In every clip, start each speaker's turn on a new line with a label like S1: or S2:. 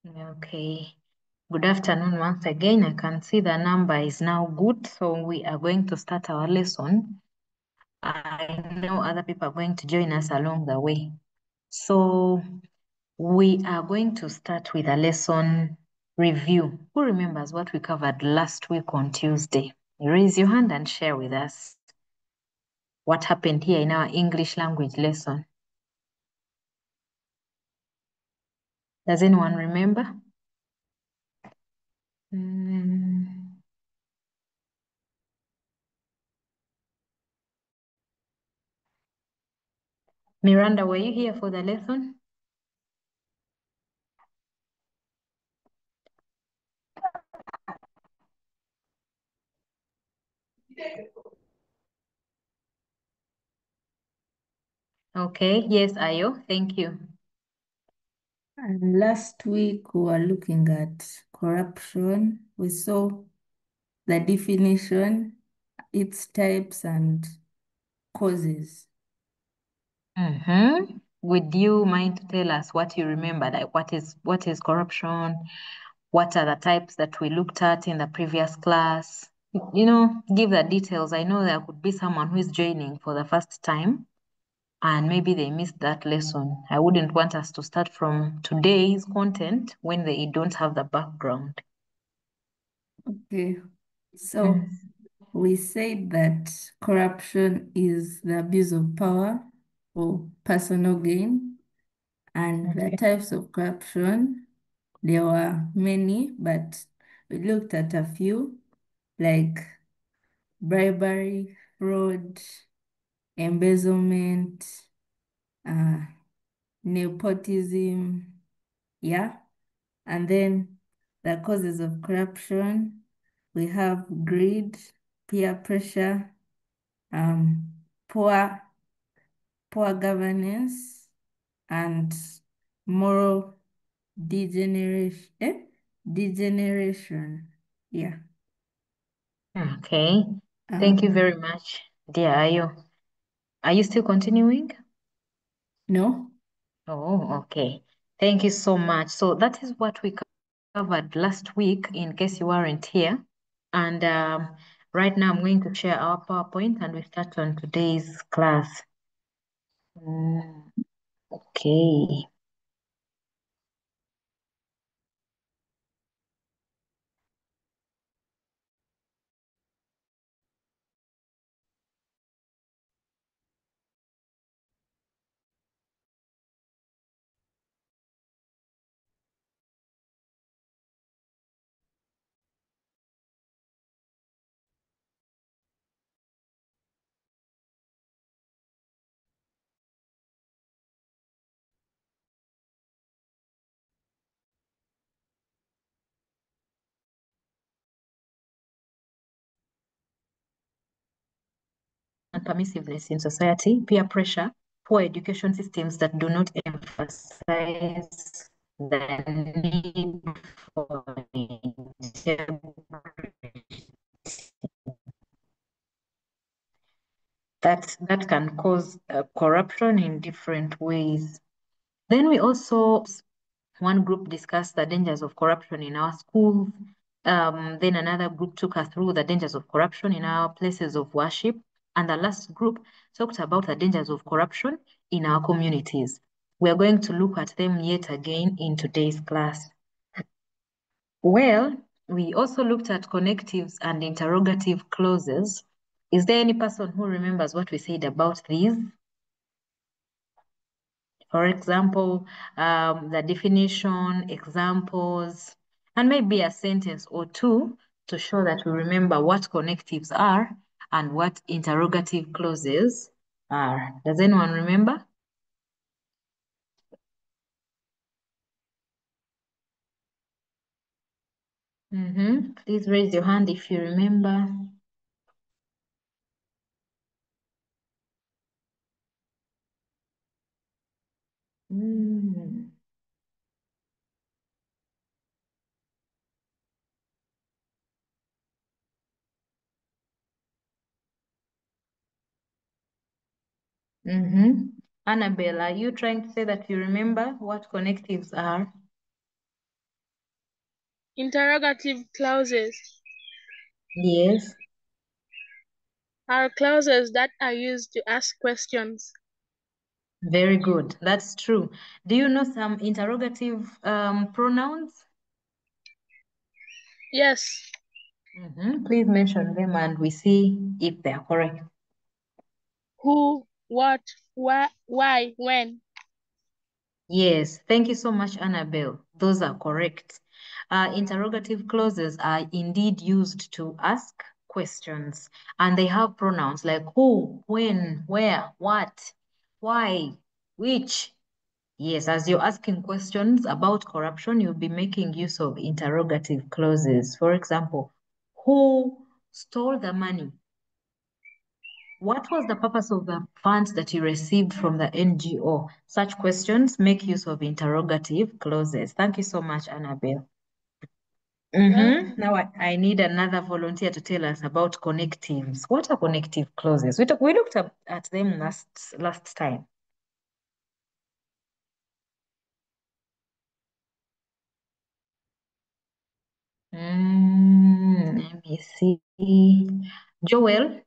S1: Okay. Good afternoon once again. I can see the number is now good, so we are going to start our lesson. I know other people are going to join us along the way. So we are going to start with a lesson review. Who remembers what we covered last week on Tuesday? Raise your hand and share with us what happened here in our English language lesson. Does anyone remember? Miranda, were you here for the lesson? Okay, yes, Ayo, thank you.
S2: And last week we were looking at corruption. We saw the definition, its types and causes.
S1: Would you mind to tell us what you remember? Like what is corruption? What are the types that we looked at in the previous class? Give the details. I know there could be someone who is joining for the first time and maybe they missed that lesson. I wouldn't want us to start from today's content when they don't have the background.
S2: Okay, so we said that corruption is the abuse of power for personal gain, and the
S1: Okay.
S2: types of corruption, there were many, but we looked at a few, like bribery, fraud, embezzlement, uh, nepotism, yeah. And then the causes of corruption, we have greed, peer pressure, um, poor, poor governance, and moral degeneration. Degeneration. Yeah.
S1: Okay. Thank you very much, dear Ayo. Are you still continuing?
S2: No.
S1: Oh, okay. Thank you so much. So that is what we covered last week, in case you weren't here. And right now I'm going to share our PowerPoint and we start on today's class. Okay. And permissiveness in society, peer pressure, poor education systems that do not emphasize the need for that can cause corruption in different ways. Then we also, one group discussed the dangers of corruption in our schools. Then another group took us through the dangers of corruption in our places of worship. And the last group talked about the dangers of corruption in our communities. We are going to look at them yet again in today's class. Well, we also looked at connectives and interrogative clauses. Is there any person who remembers what we said about these? For example, the definition, examples, and maybe a sentence or two to show that we remember what connectives are and what interrogative clauses are. Does anyone remember? Please raise your hand if you remember. Mm. Mm-hmm. Annabelle, are you trying to say that you remember what connectives are?
S3: Interrogative clauses
S1: Yes,
S3: are clauses that are used to ask questions.
S1: very good. That's true. Do you know some interrogative pronouns?
S3: Yes.
S1: Please mention them and we see if they are correct.
S3: Who, what, why, when.
S1: Yes, thank you so much, Annabelle. Those are correct. Interrogative clauses are indeed used to ask questions, and they have pronouns like who, when, where, what, why, which. Yes, as you're asking questions about corruption, you'll be making use of interrogative clauses. For example, who stole the money? What was the purpose of the funds that you received from the NGO? Such questions make use of interrogative clauses. Thank you so much, Annabelle.
S3: Welcome.
S1: Now I need another volunteer to tell us about connectives. What are connective clauses? We looked at them last time. Let me see. Joel,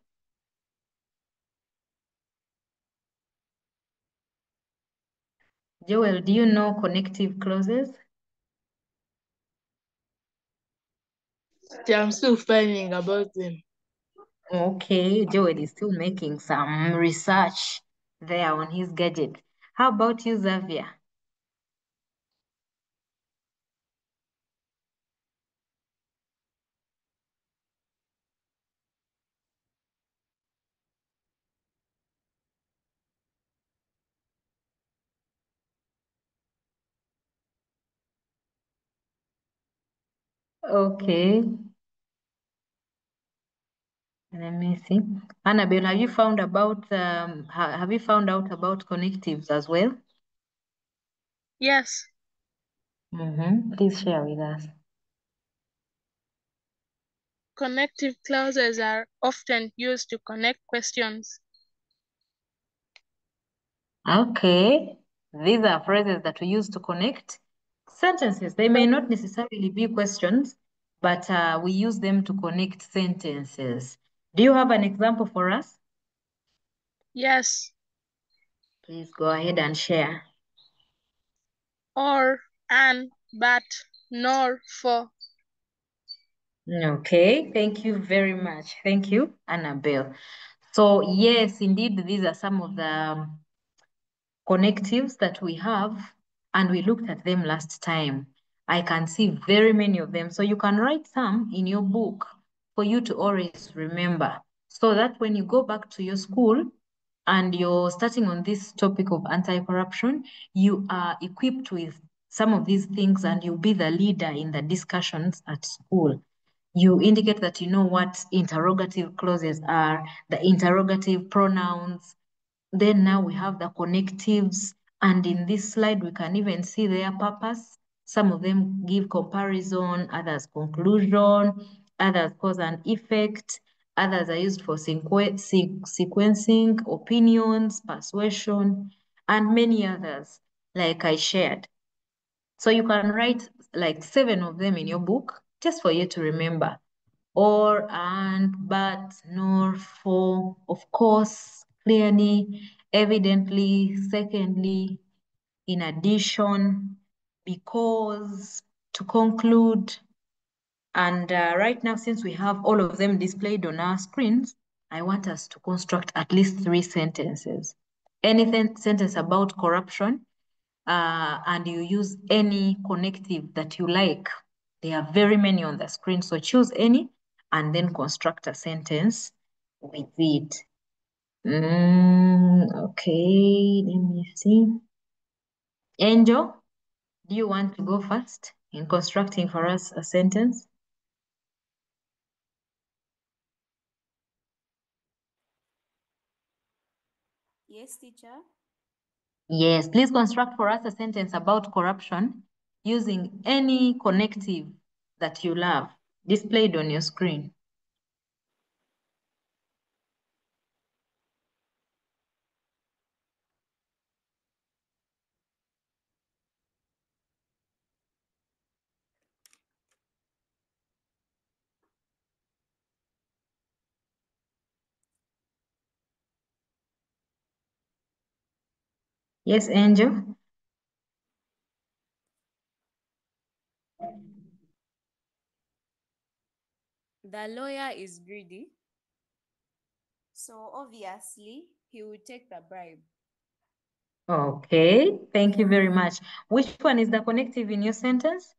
S1: Joel, do you know connective clauses?
S3: I'm still finding about them.
S1: Okay, Joel is still making some research there on his gadget. How about you, Xavier? Okay, let me see. Annabelle, have you found have you found out about connectives as well?
S3: Yes.
S1: Please share with us.
S3: Connective clauses are often used to connect questions.
S1: Okay, these are phrases that we use to connect sentences. They may not necessarily be questions, but we use them to connect sentences. Do you have an example for us?
S3: Yes.
S1: Please go ahead and share.
S3: Or, and, but, nor, for.
S1: Okay, thank you very much. Thank you, Annabelle. So yes, indeed, these are some of the connectives that we have, and we looked at them last time. I can see very many of them. So you can write some in your book for you to always remember, so that when you go back to your school and you're starting on this topic of anti-corruption, you are equipped with some of these things and you'll be the leader in the discussions at school. You indicate that you know what interrogative clauses are, the interrogative pronouns. Then now we have the connectives, and in this slide we can even see their purpose. Some of them give comparison, others conclusion, others cause and effect, others are used for sequencing, opinions, persuasion, and many others, like I shared. So you can write like 7 of them in your book, just for you to remember. Or, and, but, nor, for, of course, clearly, evidently, secondly, in addition, because, to conclude. And right now, since we have all of them displayed on our screens, I want us to construct at least 3 sentences. Anything sentence about corruption, and you use any connective that you like. There are very many on the screen, so choose any and then construct a sentence with it. Okay, let me see. Angel, do you want to go first in constructing for us a sentence?
S2: Yes, teacher.
S1: Yes, please construct for us a sentence about corruption using any connective that you love displayed on your screen. Yes, Angel.
S4: The lawyer is greedy, so obviously he will take the bribe.
S1: Okay, thank you very much. Which one is the connective in your sentence?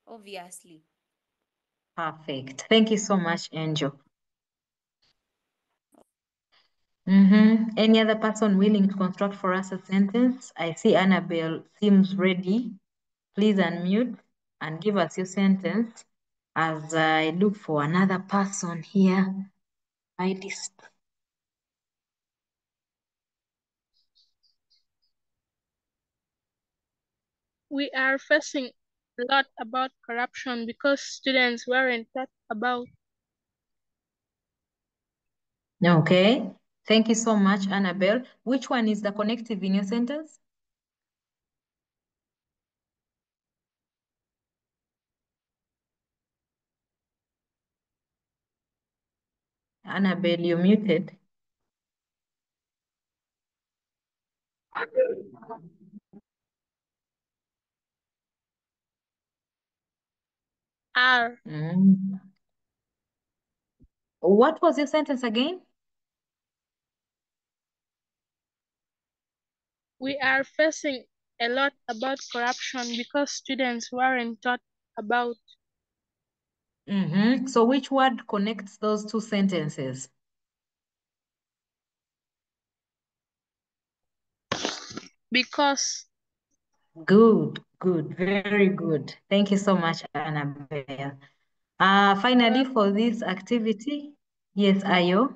S4: Obviously.
S1: Perfect. Thank you so much, Angel. Any other person willing to construct for us a sentence? I see Annabelle seems ready. Please unmute and give us your sentence as I look for another person here. My list.
S3: We are facing a lot about corruption because students weren't taught about.
S1: Okay. Thank you so much, Annabelle. Which one is the connective in your sentence? Annabelle, you're muted.
S3: Are
S1: What was your sentence again?
S3: we are facing a lot about corruption because students weren't taught about.
S1: So which word connects those two sentences?
S3: Because
S1: Good, good, very good. Thank you so much, Annabelle. Finally, for this activity, yes, Ayo.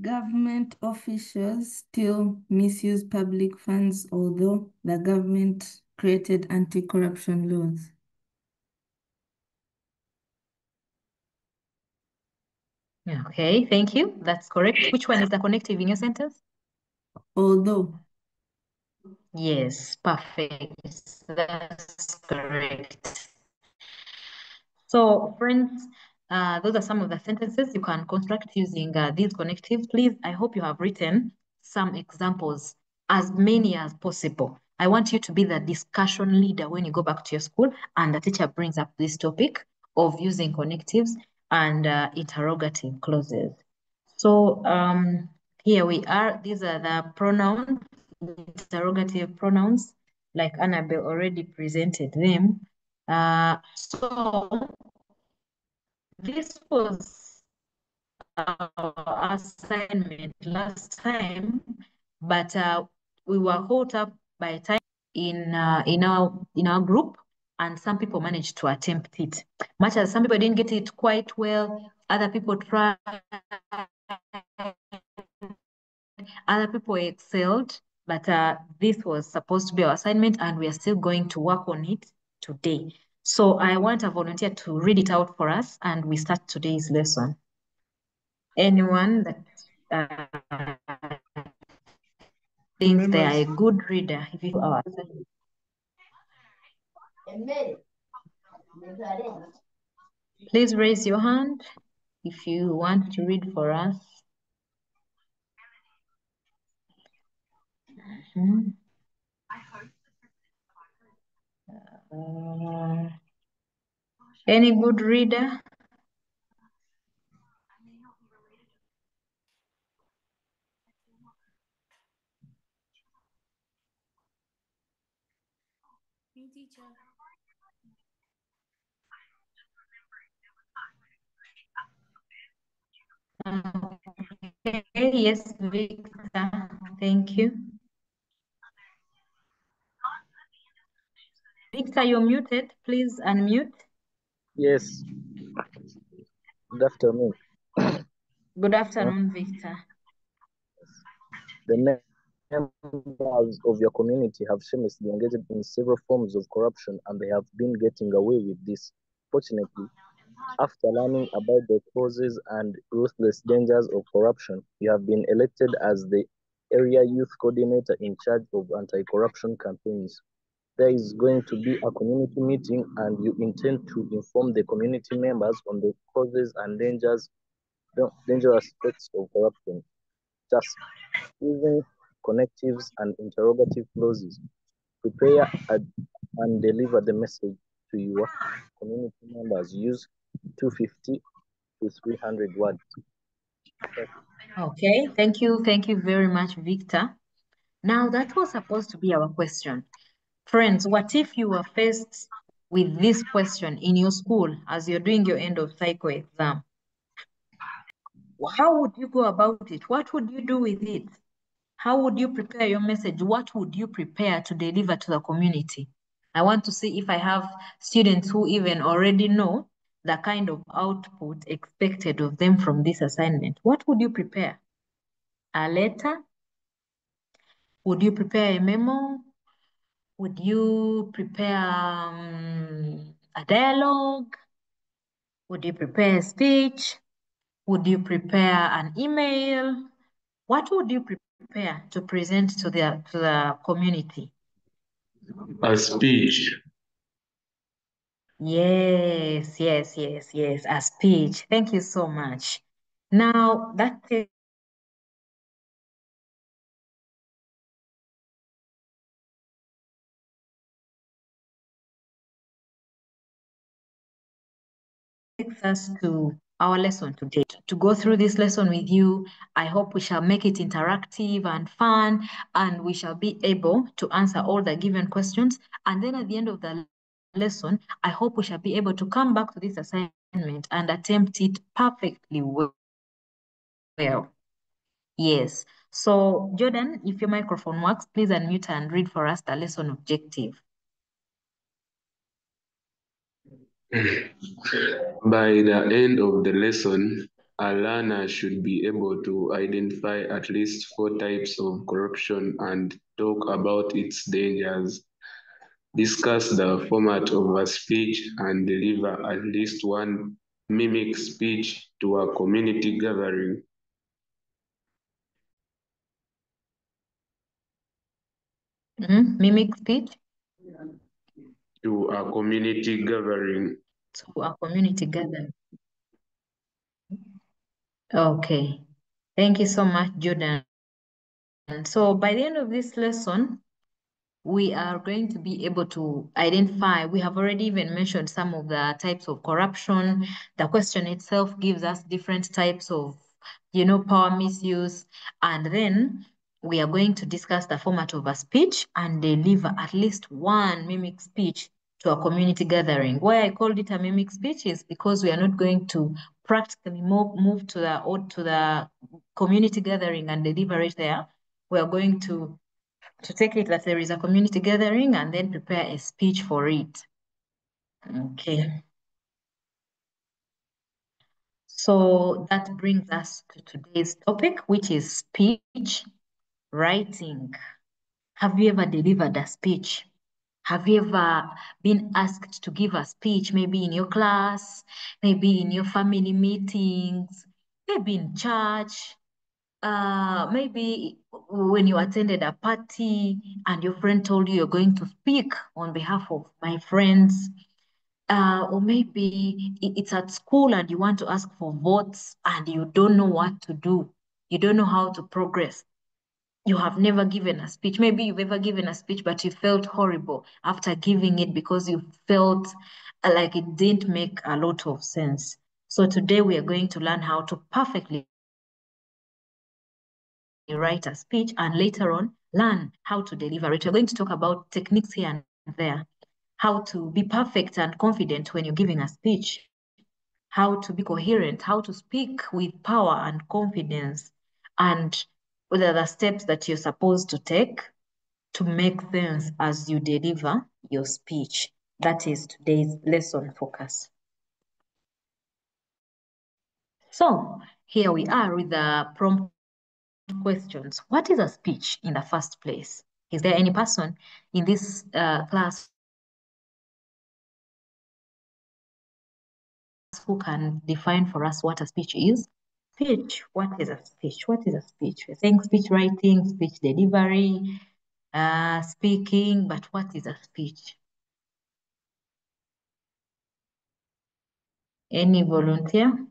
S2: Government officials still misuse public funds, although the government created anti-corruption laws.
S1: Okay, thank you. That's correct. Which one is the connective in your sentence?
S2: Although.
S1: Yes, perfect. That's correct. So, friends, those are some of the sentences you can construct using these connectives. Please, I hope you have written some examples, as many as possible. I want you to be the discussion leader when you go back to your school and the teacher brings up this topic of using connectives and interrogative clauses. So here we are. These are the pronouns, interrogative pronouns, like Annabelle already presented them. So this was our assignment last time, but we were caught up by time in our group, and some people managed to attempt it. Much as some people didn't get it quite well, other people tried, other people excelled. But this was supposed to be our assignment, and we are still going to work on it today. So I want a volunteer to read it out for us, and we start today's lesson. Anyone that thinks they are a good reader, if you are. Please raise your hand if you want to read for us. Any good reader?
S4: Me, teacher.
S1: Okay, yes, Victor, thank you. Victor, you're muted. Please unmute.
S5: Yes. Good afternoon.
S1: Good afternoon, Victor.
S5: The members of your community have shamelessly engaged in several forms of corruption and they have been getting away with this. Fortunately, after learning about the causes and ruthless dangers of corruption, you have been elected as the area youth coordinator in charge of anti-corruption campaigns. There is going to be a community meeting and you intend to inform the community members on the causes and dangers dangerous effects of corruption, just using connectives and interrogative clauses. Prepare and deliver the message to your community members. Use 250 to 300 words.
S1: Okay, thank you. Thank you very much, Victor. Now, that was supposed to be our question. Friends, what if you were faced with this question in your school as you're doing your end of cycle exam? How would you go about it? What would you do with it? How would you prepare your message? What would you prepare to deliver to the community? I want to see if I have students who even already know the kind of output expected of them from this assignment. What would you prepare? A letter? Would you prepare a memo? Would you prepare a dialogue? Would you prepare a speech? Would you prepare an email? What would you prepare to present to the community?
S6: A speech.
S1: Yes, yes, yes, yes, a speech. Thank you so much. Now, that takes us to our lesson today. To go through this lesson with you, I hope we shall make it interactive and fun, and we shall be able to answer all the given questions. And then at the end of the lesson, I hope we shall be able to come back to this assignment and attempt it perfectly well. Yes. So, Jordan, if your microphone works, please unmute and read for us the lesson objective.
S6: By the end of the lesson, a learner should be able to identify at least 4 types of corruption and talk about its dangers, discuss the format of a speech, and deliver at least one mimic speech to a community gathering.
S1: Mimic speech
S6: To a community gathering.
S1: to a community gathering. Okay. Thank you so much, Jordan. So by the end of this lesson, we are going to be able to identify, we have already even mentioned some of the types of corruption. The question itself gives us different types of, power misuse. And then we are going to discuss the format of a speech and deliver at least one mimic speech to a community gathering. Why I called it a mimic speech is because we are not going to practically move to the community gathering and deliver it there. We are going to take it that there is a community gathering and then prepare a speech for it. Okay. So that brings us to today's topic, which is speech writing. Have you ever delivered a speech? Have you ever been asked to give a speech, maybe in your class, maybe in your family meetings, maybe in church, maybe when you attended a party and your friend told you you're going to speak on behalf of my friends, or maybe it's at school and you want to ask for votes and you don't know what to do. You don't know how to progress. You have never given a speech. Maybe you've ever given a speech, but you felt horrible after giving it because you felt like it didn't make a lot of sense. So today we are going to learn how to perfectly write a speech and later on learn how to deliver it. We're going to talk about techniques here and there, how to be perfect and confident when you're giving a speech, how to be coherent, how to speak with power and confidence, and what are the steps that you're supposed to take to make sense as you deliver your speech. That is today's lesson focus. So here we are with the prompt questions. What is a speech in the first place? Is there any person in this class who can define for us what a speech is? Speech, what is a speech? What is a speech? We're saying speech writing, speech delivery, speaking, but what is a speech? Any volunteer?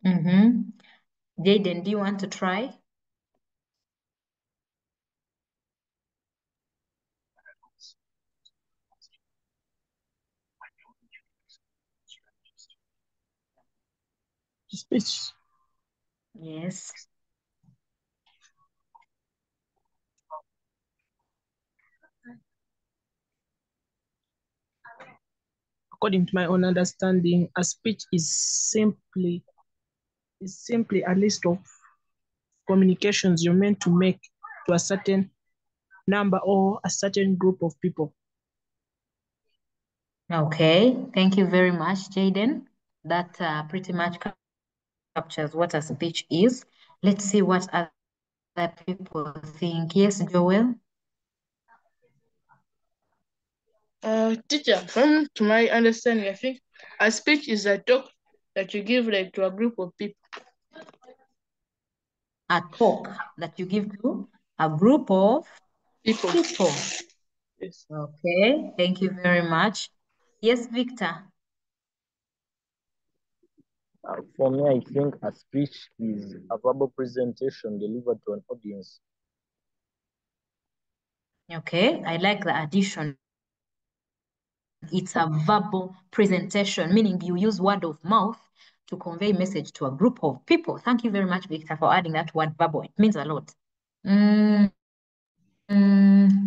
S1: Jaden, do you want to try?
S7: Speech.
S1: Yes.
S7: According to my own understanding, a speech is simply a list of communications you're meant to make to a certain number or a certain group of people.
S1: Okay, thank you very much, Jaden. That pretty much captures what a speech is. Let's see what other people think. Yes, Joel?
S3: Teacher, from to my understanding, I think a speech is a talk that you give like to a group of people.
S1: A talk that you give to a group of
S3: People.
S1: Yes. Okay, thank you very much. Yes, Victor?
S5: For me, I think a speech is a verbal presentation delivered to an audience.
S1: Okay, I like the addition. It's a verbal presentation, meaning you use word of mouth to convey message to a group of people. Thank you very much, Victor, for adding that word verbal. It means a lot.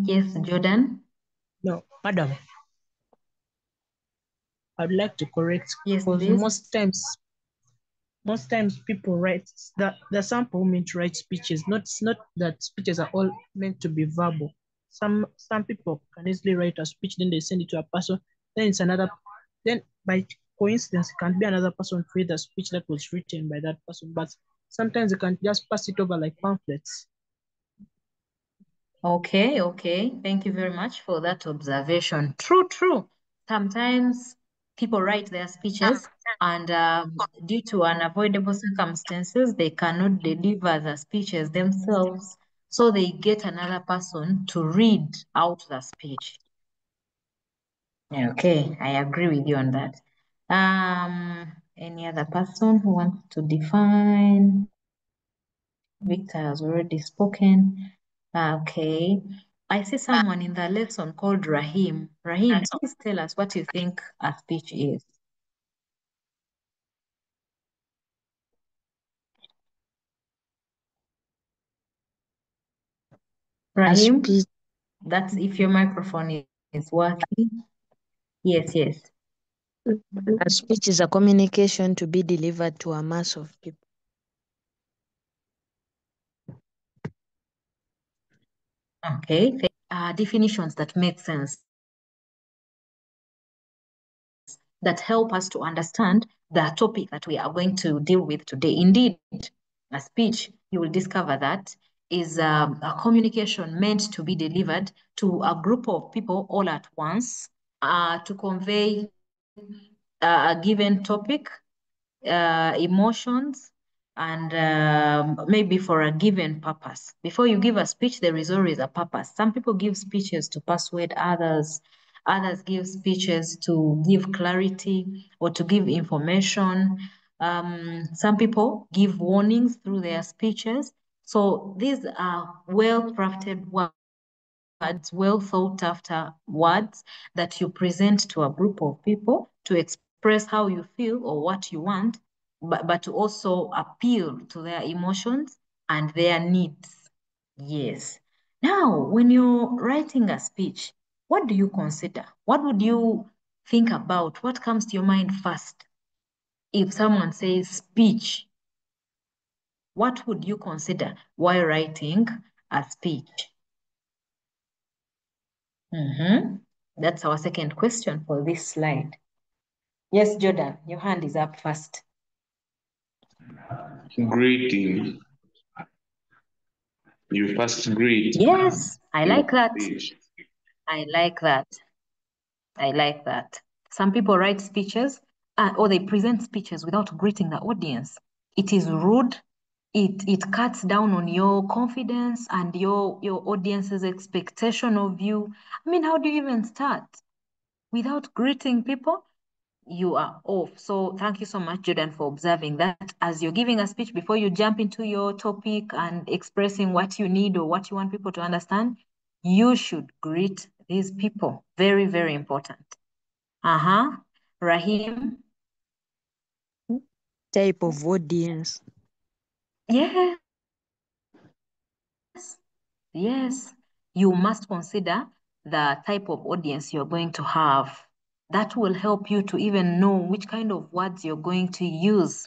S1: Yes, Jordan?
S7: No, madam, I'd like to correct
S1: Yes,
S7: because
S1: please.
S7: most times people write that there are some people meant to write speeches. It's not that speeches are all meant to be verbal. Some people can easily write a speech, then they send it to a person, then it's another, then by coincidence it can be another person to read the speech that was written by that person. But sometimes they can just pass it over like pamphlets.
S1: Okay, okay. Thank you very much for that observation. True, true. Sometimes people write their speeches and due to unavoidable circumstances, they cannot deliver the speeches themselves. So they get another person to read out the speech. Okay, I agree with you on that. Any other person who wants to define? Victor has already spoken. Okay. I see someone in the lesson called Rahim. Rahim, please tell us what you think a speech is. Rahim, that's if your microphone is working. Yes, yes.
S8: A speech is a communication to be delivered to a mass of people.
S1: Okay. Definitions that make sense, that help us to understand the topic that we are going to deal with today. Indeed, a speech, you will discover that, is a communication meant to be delivered to a group of people all at once to convey a given topic, emotions, and maybe for a given purpose. Before you give a speech, there is always a purpose. Some people give speeches to persuade others. Others give speeches to give clarity or to give information. Some people give warnings through their speeches. So these are well-crafted words, well thought after words that you present to a group of people to express how you feel or what you want, but to also appeal to their emotions and their needs. Yes. Now, when you're writing a speech, what do you consider? What would you think about? What comes to your mind first? If someone says speech, what would you consider while writing a speech? That's our second question for this slide. Yes, Jordan, your hand is up first.
S6: Greeting. You first greet.
S1: Yes, I
S6: your
S1: like that.
S6: speech.
S1: I like that. I like that. Some people write speeches or they present speeches without greeting the audience. It is rude. It cuts down on your confidence and your audience's expectation of you. I mean, how do you even start without greeting people? you are off. So thank you so much, Jordan, for observing that. As you're giving a speech, before you jump into your topic and expressing what you need or what you want people to understand, you should greet these people. Very, very important. Rahim.
S8: Type of audience.
S1: Yes, yes. You must consider the type of audience you're going to have. That will help you to even know which kind of words you're going to use.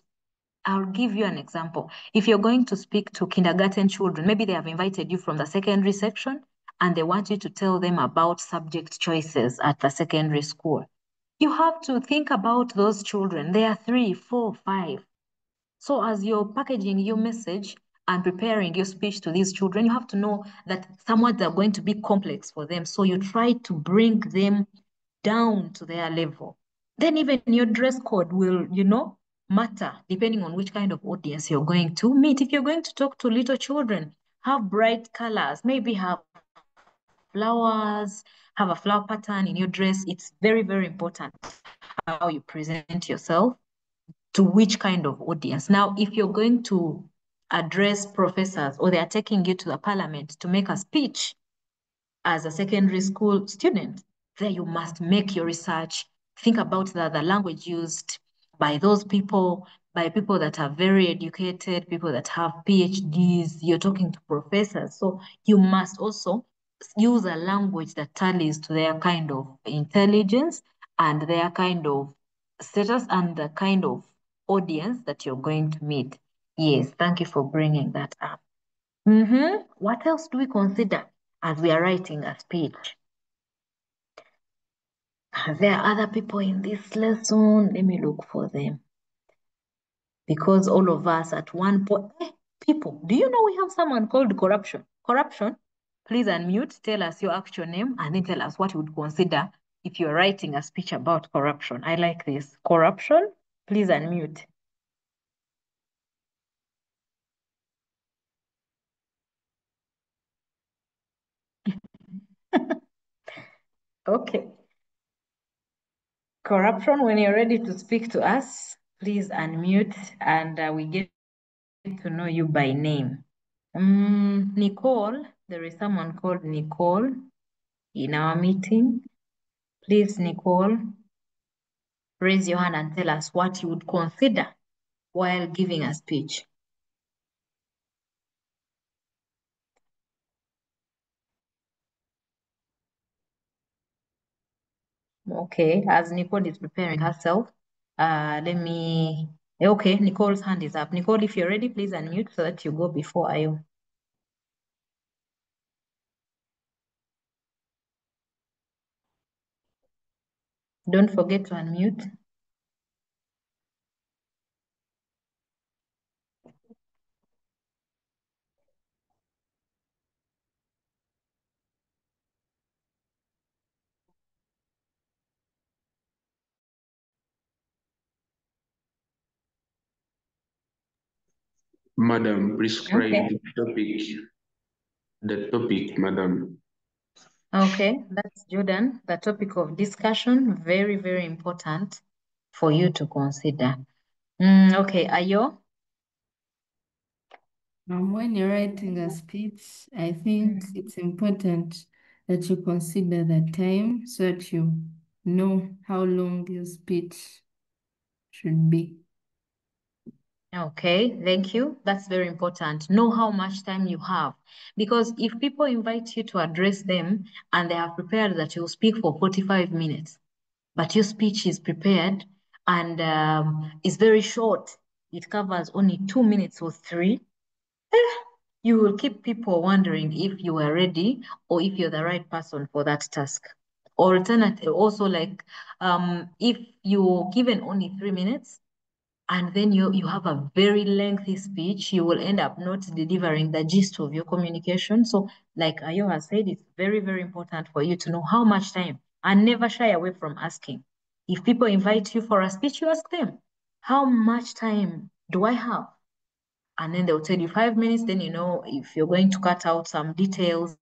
S1: I'll give you an example. If you're going to speak to kindergarten children, maybe they have invited you from the secondary section and they want you to tell them about subject choices at the secondary school. You have to think about those children. They are 3, 4, 5. So as you're packaging your message and preparing your speech to these children, you have to know that some words are going to be complex for them. So you try to bring them down to their level. Then even your dress code will, matter depending on which kind of audience you're going to meet. If you're going to talk to little children, have bright colors, maybe have flowers, have a flower pattern in your dress. It's very, very important how you present yourself to which kind of audience. Now, if you're going to address professors or they are taking you to the parliament to make a speech as a secondary school student, there you must make your research, think about the language used by those people, by people that are very educated, people that have PhDs, you're talking to professors. So you must also use a language that tallies to their kind of intelligence and their kind of status and the kind of audience that you're going to meet. Yes, thank you for bringing that up. What else do we consider as we are writing a speech? There are other people in this lesson. Let me look for them. Because all of us at one point, people, do you know we have someone called corruption? Corruption? Please unmute, tell us your actual name, and then tell us what you would consider if you're writing a speech about corruption. I like this. Corruption? Please unmute. Okay. Corruption, when you're ready to speak to us, please unmute and we get to know you by name. Nicole, there is someone called Nicole in our meeting. Please, Nicole, raise your hand and tell us what you would consider while giving a speech. Okay, as Nicole is preparing herself, okay, Nicole's hand is up. Nicole, if you're ready, please unmute so that you go before Ayo. Don't forget to unmute.
S6: Madam, prescribe
S1: Okay.
S6: the topic, madam.
S1: Okay, that's Jordan. The topic of discussion, very, very important for you to consider. Okay, Ayo.
S2: When you're writing a speech, I think it's important that you consider the time so that you know how long your speech should be.
S1: Okay, thank you. That's very important. Know how much time you have. Because if people invite you to address them and they have prepared that you'll speak for 45 minutes, but your speech is prepared and is very short, it covers only 2 minutes or 3, you will keep people wondering if you are ready or if you're the right person for that task. Alternative, also like if you're given only 3 minutes and then you have a very lengthy speech, you will end up not delivering the gist of your communication. So, like Ayo has said, it's very, very important for you to know how much time and never shy away from asking. If people invite you for a speech, you ask them, how much time do I have? And then they'll tell you 5 minutes, then you know if you're going to cut out some details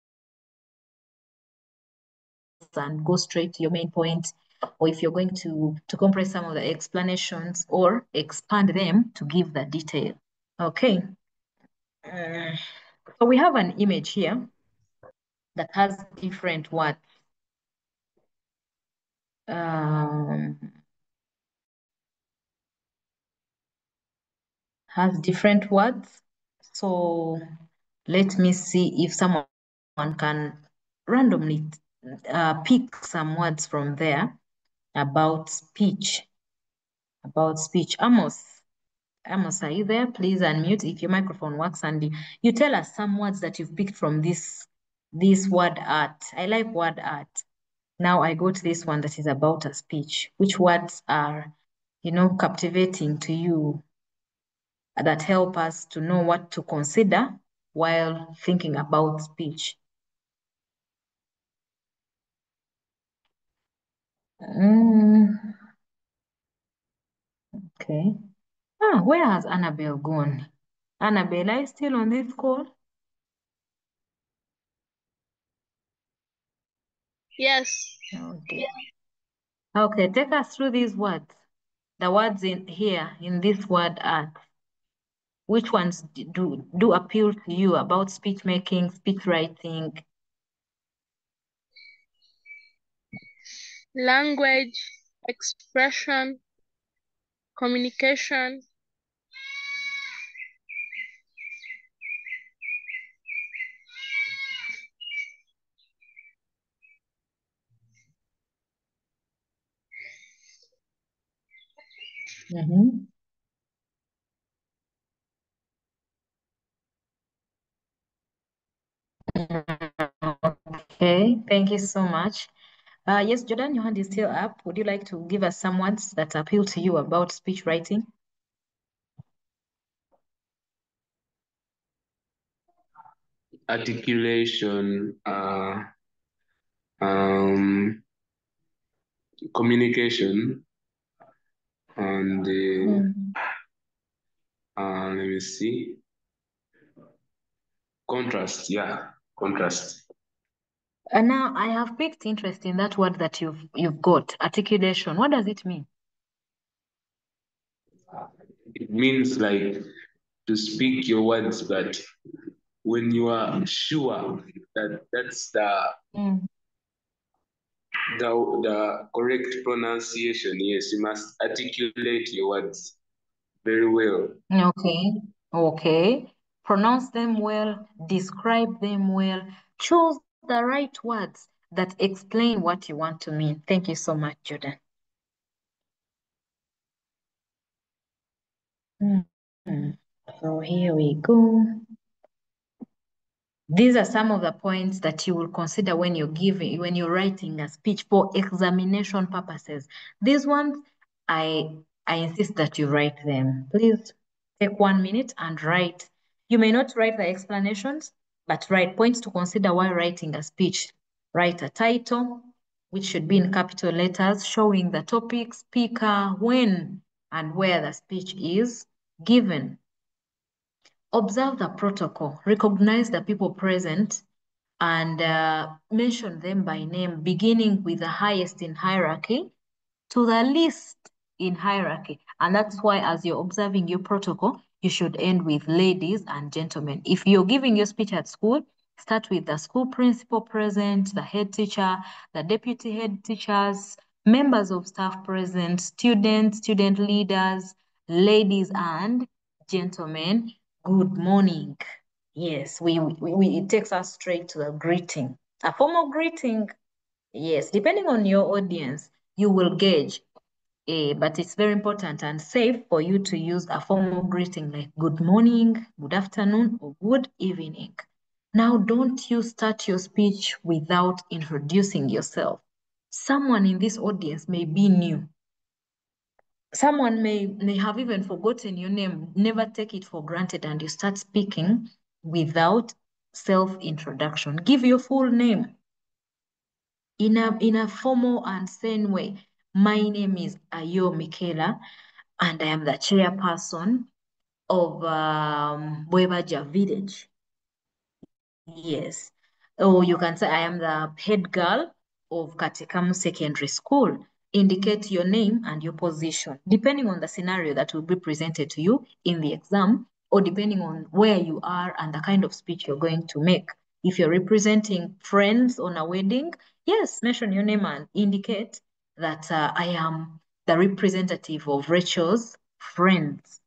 S1: and go straight to your main point. or if you're going to compress some of the explanations or expand them to give the detail. Okay. So we have an image here that has different words. Has different words. So let me see if someone can randomly pick some words from there about speech. About speech. Amos, are you there? Please unmute if your microphone works, and you tell us some words that you've picked from this word art. I like word art. Now I go to this one that is about a speech. Which words are, captivating to you, that help us to know what to consider while thinking about speech? Okay. Where has Annabelle gone? Annabelle, are you still on this call?
S3: Yes.
S1: Oh dear. Okay, take us through these words. The words in here, in this word art. Which ones do appeal to you about speech making, speech writing?
S3: Language, expression, communication.
S1: Mm-hmm. Okay, thank you so much. Yes, Jordan, your hand is still up. Would you like to give us some words that appeal to you about speech writing?
S6: Articulation, communication, and let me see, contrast. Yeah, contrast.
S1: And now I have picked interest in that word that you've got, articulation. What does it mean?
S6: It means like to speak your words, but when you are sure that that's the correct pronunciation, yes, you must articulate your words very well.
S1: Okay, okay. Pronounce them well, describe them well, choose the right words that explain what you want to mean. Thank you so much, Jordan. So here we go. These are some of the points that you will consider when you're writing a speech for examination purposes. These ones, I insist that you write them. Please take 1 minute and write. You may not write the explanations, but write points to consider while writing a speech. Write a title, which should be in capital letters, showing the topic, speaker, when, and where the speech is given. Observe the protocol, recognize the people present, and mention them by name, beginning with the highest in hierarchy to the least in hierarchy. And that's why, as you're observing your protocol, you should end with ladies and gentlemen. If you're giving your speech at school, start with the school principal present, the head teacher, the deputy head teachers, members of staff present, students, student leaders, ladies and gentlemen. Good morning. Yes, it takes us straight to the greeting. A formal greeting, yes, depending on your audience, you will gauge. But it's very important and safe for you to use a formal greeting like good morning, good afternoon, or good evening. Now, don't you start your speech without introducing yourself. Someone in this audience may be new. Someone may have even forgotten your name. Never take it for granted and you start speaking without self-introduction. Give your full name in a formal and sane way. My name is Ayo Michaela, and I am the chairperson of Bwebaja Village. Yes. Or you can say I am the head girl of Katikamu Secondary School. indicate your name and your position, depending on the scenario that will be presented to you in the exam, or depending on where you are and the kind of speech you're going to make. If you're representing friends on a wedding, yes, mention your name and indicate that I am the representative of Rachel's friends.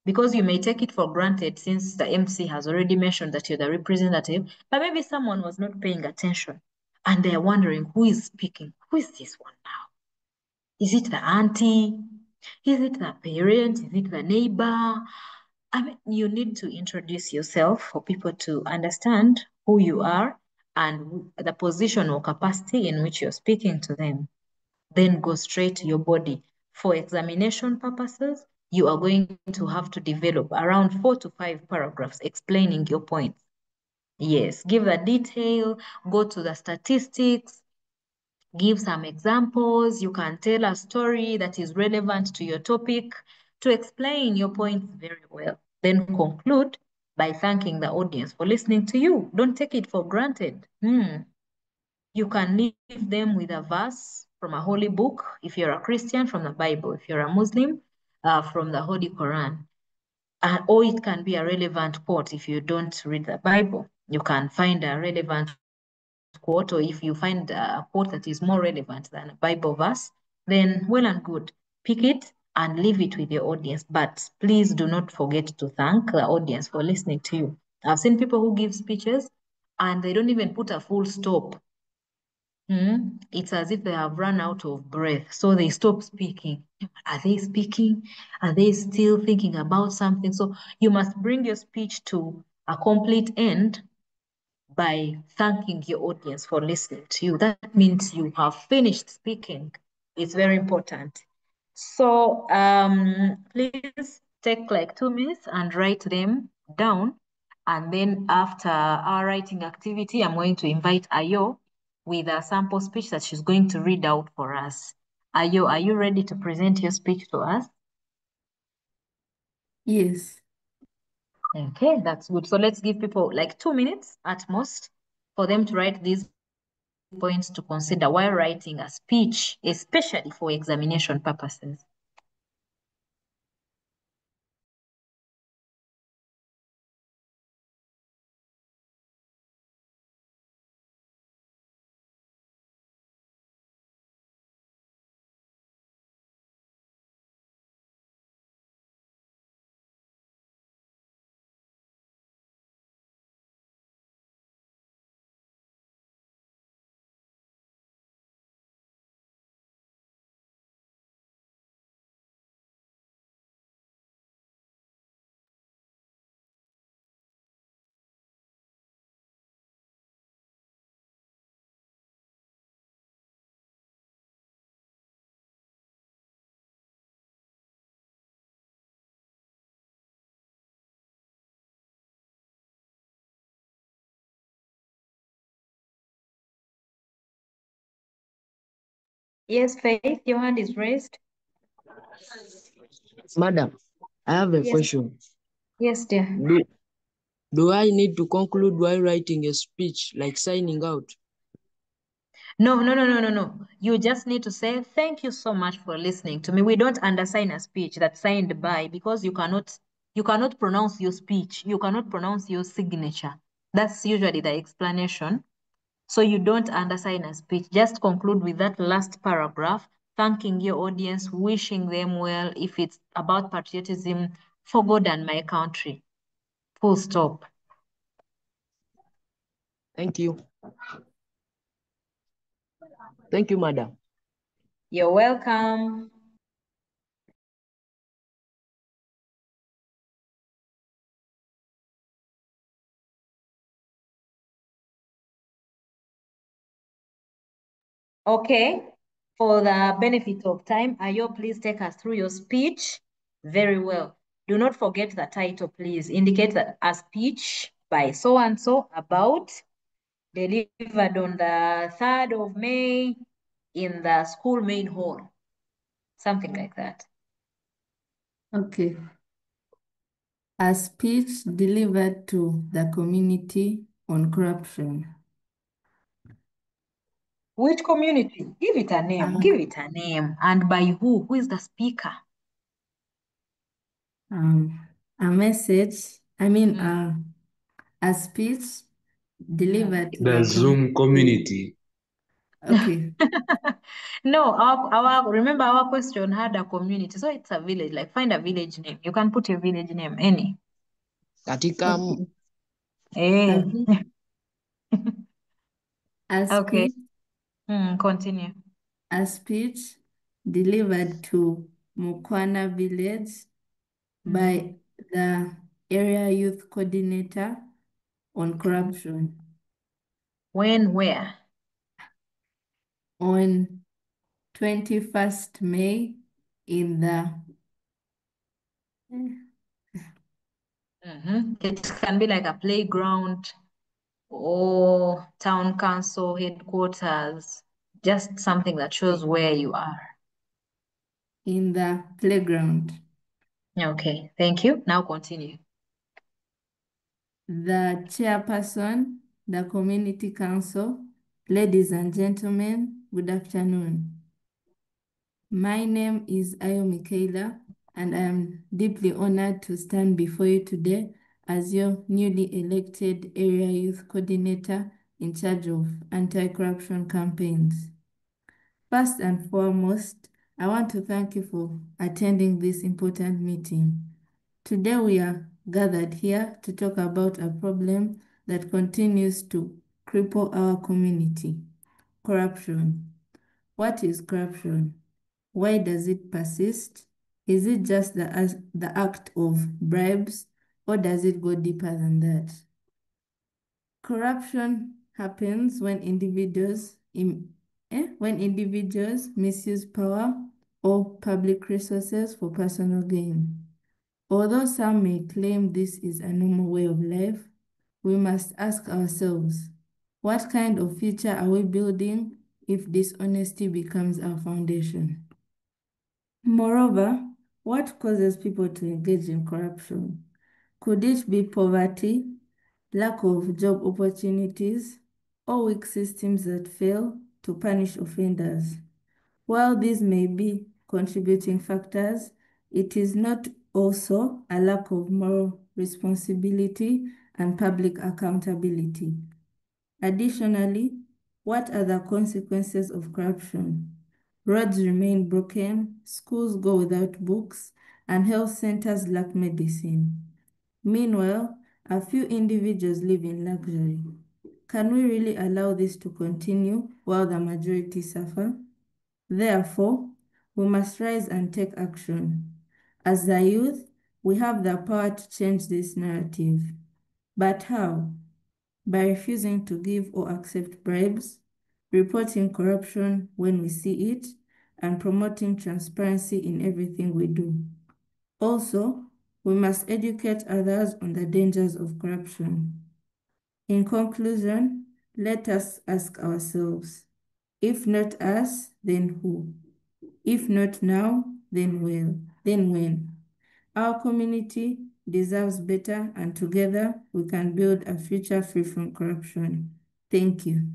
S1: Because you may take it for granted since the MC has already mentioned that you're the representative, but maybe someone was not paying attention and they're wondering who is speaking. Who is this one now? Is it the auntie? Is it the parent? Is it the neighbor? I mean, you need to introduce yourself for people to understand who you are and the position or capacity in which you're speaking to them. Then go straight to your body. For examination purposes, you are going to have to develop around 4 to 5 paragraphs explaining your points. Yes, give the detail, go to the statistics, give some examples. You can tell a story that is relevant to your topic to explain your points very well. Then conclude by thanking the audience for listening to you. Don't take it for granted. You can leave them with a verse from a holy book. If you're a Christian, from the Bible. If you're a Muslim, from the Holy Quran. Or it can be a relevant quote if you don't read the Bible. You can find a relevant quote, or if you find a quote that is more relevant than a Bible verse, then well and good. Pick it and leave it with your audience. But please do not forget to thank the audience for listening to you. I've seen people who give speeches and they don't even put a full stop. It's as if they have run out of breath. So they stop speaking. Are they speaking? Are they still thinking about something? So you must bring your speech to a complete end by thanking your audience for listening to you. That means you have finished speaking. It's very important. So please take like 2 minutes and write them down. And then after our writing activity, I'm going to invite Ayo with a sample speech that she's going to read out for us. Ayo, are you ready to present your speech to us?
S2: Yes.
S1: Okay, that's good. So let's give people like 2 minutes at most for them to write these points to consider while writing a speech, especially for examination purposes. Yes, Faith, your hand is raised.
S9: Madam, I have a
S1: Yes.
S9: question.
S1: Yes, dear.
S9: Do I need to conclude while writing a speech, like signing out?
S1: No. You just need to say, thank you so much for listening to me. We don't undersign a speech that's signed by because you cannot pronounce your speech. You cannot pronounce your signature. That's usually the explanation. So you don't undersign a speech. Just conclude with that last paragraph, thanking your audience, wishing them well. If it's about patriotism, for God and my country. Full stop.
S9: Thank you. Thank you, madam.
S1: You're welcome. Okay, for the benefit of time, Ayo, please take us through your speech very well. Do not forget the title, please. Indicate that a speech by so-and-so about delivered on the 3rd of May in the school main hall. Something like that.
S2: Okay. A speech delivered to the community on corruption.
S1: Which community? Give it a name. Give it a name. And by who? Who is the speaker?
S2: A message, a speech delivered to
S6: The
S2: the
S6: Zoom community.
S2: Okay.
S1: No, our remember our question had a community, so it's a village. Like find a village name. You can put your village name any.
S9: Katika
S2: Okay.
S1: Eh.
S2: A
S1: Okay.
S2: speech,
S1: Continue.
S2: a speech delivered to Mukwana village by the area youth coordinator on corruption
S1: When, where?
S2: on 21st May in the
S1: It can be like a playground or town council headquarters, just something that shows where you are.
S2: in the playground.
S1: Okay, thank you. Now continue.
S2: The chairperson, the community council, ladies and gentlemen, good afternoon. My name is Ayo Michaela, and I am deeply honored to stand before you today as your newly elected area youth coordinator in charge of anti-corruption campaigns. First and foremost, I want to thank you for attending this important meeting. Today we are gathered here to talk about a problem that continues to cripple our community: corruption. What is corruption? Why does it persist? Is it just the act of bribes, or does it go deeper than that? Corruption happens when individuals misuse power or public resources for personal gain. Although some may claim this is a normal way of life, we must ask ourselves, what kind of future are we building if dishonesty becomes our foundation? Moreover, what causes people to engage in corruption? Could it be poverty, lack of job opportunities, or weak systems that fail to punish offenders? While these may be contributing factors, it is not also a lack of moral responsibility and public accountability. Additionally, what are the consequences of corruption? Roads remain broken, schools go without books, and health centers lack medicine. Meanwhile, a few individuals live in luxury. Can we really allow this to continue while the majority suffer? Therefore, we must rise and take action. As the youth, we have the power to change this narrative. But how? By refusing to give or accept bribes, reporting corruption when we see it, and promoting transparency in everything we do. Also, we must educate others on the dangers of corruption. In conclusion, let us ask ourselves, if not us, then who? If not now, then when? Our community deserves better, and together we can build a future free from corruption. Thank you.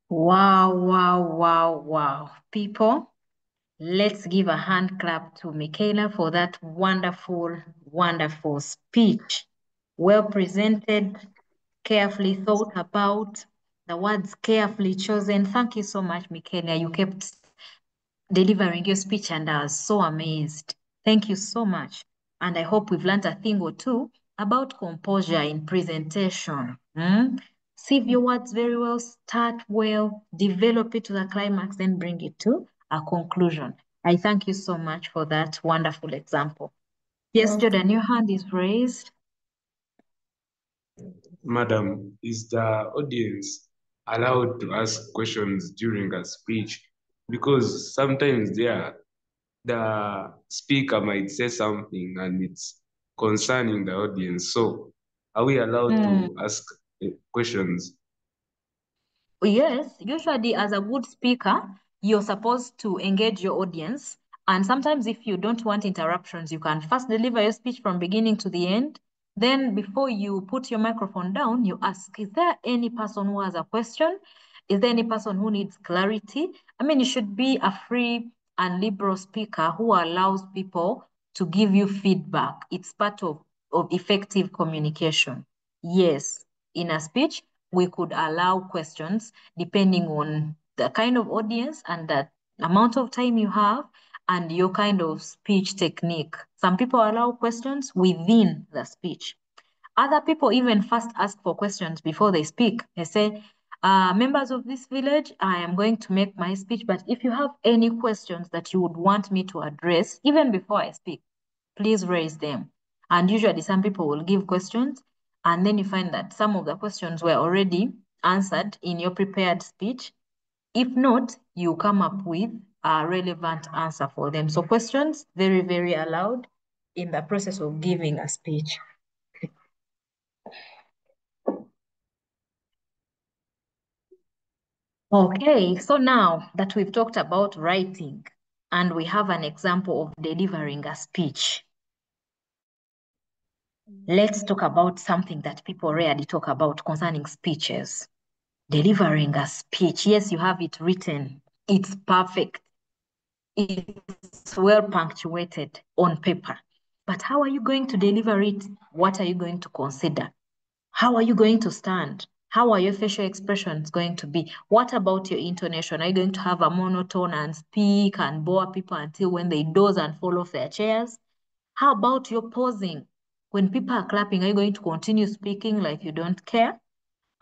S1: Wow, wow, wow, wow. People, let's give a hand clap to Michaela for that wonderful, wonderful speech. Well presented, carefully thought about, the words carefully chosen. Thank you so much, Michaela. You kept delivering your speech and I was so amazed. Thank you so much. And I hope we've learned a thing or two about composure in presentation. Sieve your words very well, start well, develop it to the climax, then bring it to a conclusion. I thank you so much for that wonderful example. Yes, Jordan, your hand is raised.
S6: Madam, is the audience allowed to ask questions during a speech? Because sometimes the speaker might say something and it's concerning the audience. So are we allowed to ask questions?
S1: Yes, usually as a good speaker, you're supposed to engage your audience And sometimes if you don't want interruptions, you can first deliver your speech from beginning to the end. Then before you put your microphone down, you ask, is there any person who has a question? Is there any person who needs clarity? I mean, you should be a free and liberal speaker who allows people to give you feedback. It's part of effective communication. Yes, in a speech, we could allow questions depending on the kind of audience and the amount of time you have and your kind of speech technique. Some people allow questions within the speech. Other people even first ask for questions before they speak. They say, members of this village, I am going to make my speech, but if you have any questions that you would want me to address, even before I speak, please raise them. And usually some people will give questions, and then you find that some of the questions were already answered in your prepared speech. If not, you come up with a relevant answer for them. So questions, very, very allowed in the process of giving a speech. Okay, so now that we've talked about writing and we have an example of delivering a speech, let's talk about something that people rarely talk about concerning speeches. Delivering a speech. Yes, you have it written. It's perfect. It's well punctuated on paper. But how are you going to deliver it? What are you going to consider? How are you going to stand? How are your facial expressions going to be? What about your intonation? Are you going to have a monotone and speak and bore people until when they doze and fall off their chairs? How about your pausing? When people are clapping, are you going to continue speaking like you don't care?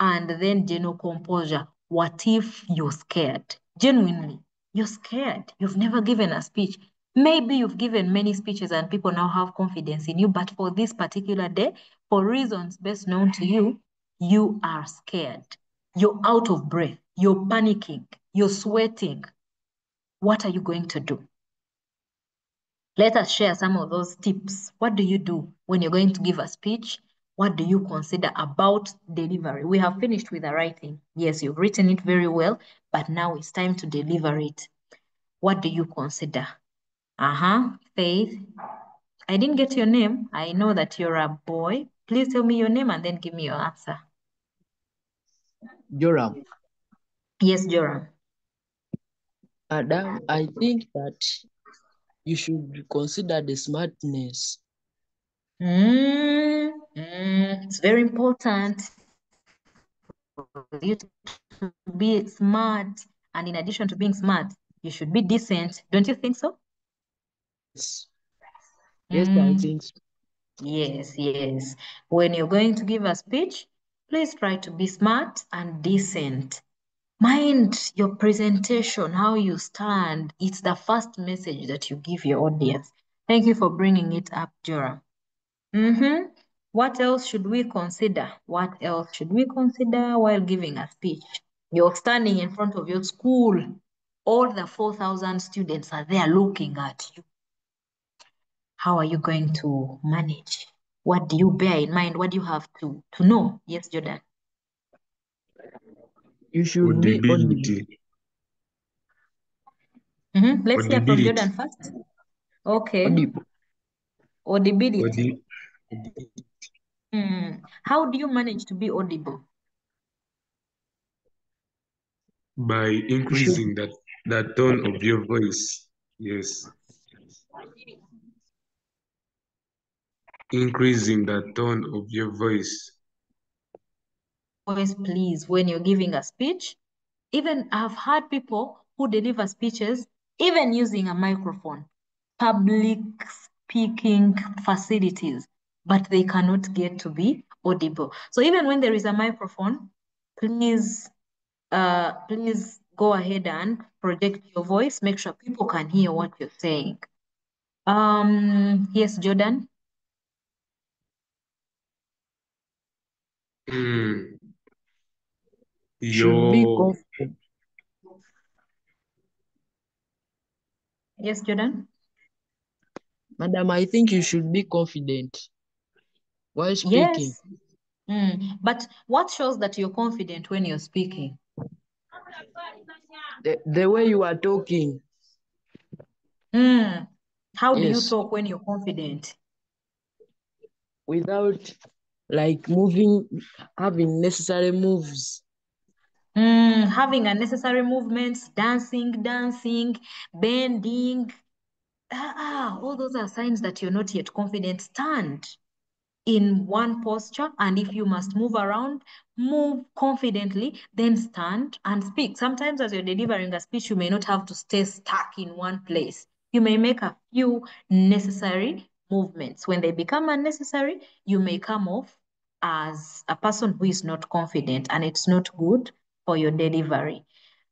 S1: And then general composure. What if you're scared? Genuinely, you're scared. You've never given a speech. Maybe you've given many speeches and people now have confidence in you, but for this particular day, for reasons best known to you, you are scared. You're out of breath. You're panicking. You're sweating. What are you going to do? Let us share some of those tips. What do you do when you're going to give a speech? What do you consider about delivery? We have finished with the writing. Yes, you've written it very well, but now it's time to deliver it. What do you consider? Faith. I didn't get your name. I know that you're a boy. Please tell me your name and then give me your answer.
S9: Joram.
S1: Yes, Joram.
S9: Adam, I think that you should consider the smartness.
S1: It's very important for you to be smart. And in addition to being smart, you should be decent. Don't you think so?
S9: Yes, yes, I think so.
S1: Yes, yes. When you're going to give a speech, please try to be smart and decent. Mind your presentation, how you stand. It's the first message that you give your audience. Thank you for bringing it up, Jora. What else should we consider? What else should we consider while giving a speech? You're standing in front of your school. All the 4,000 students are there looking at you. How are you going to manage? What do you bear in mind? What do you have to know? Yes, Jordan.
S9: You should be audible.
S1: Let's hear from
S6: Audibility.
S1: Jordan first. Okay.
S9: Audible.
S1: Audibility. How do you manage to be audible?
S6: By increasing that tone of your voice. Yes. Increasing the tone of your voice.
S1: Voice, please, when you're giving a speech. Even I've heard people who deliver speeches, even using a microphone, public speaking facilities, but they cannot get to be audible. So even when there is a microphone, please go ahead and project your voice. Make sure people can hear what you're saying. Yes, Jordan.
S9: Should be confident.
S1: Yes, Jordan.
S9: Madam, I think you should be confident while speaking.
S1: Yes. But what shows that you're confident when you're speaking?
S9: The way you are talking.
S1: How do you
S9: Yes.
S1: talk when you're confident?
S9: Without like moving, having necessary moves.
S1: Having unnecessary movements, dancing, bending. All those are signs that you're not yet confident. Stand in one posture, and if you must move around, move confidently, then stand and speak. Sometimes as you're delivering a speech, you may not have to stay stuck in one place. You may make a few necessary movements. When they become unnecessary, you may come off as a person who is not confident, and it's not good for your delivery.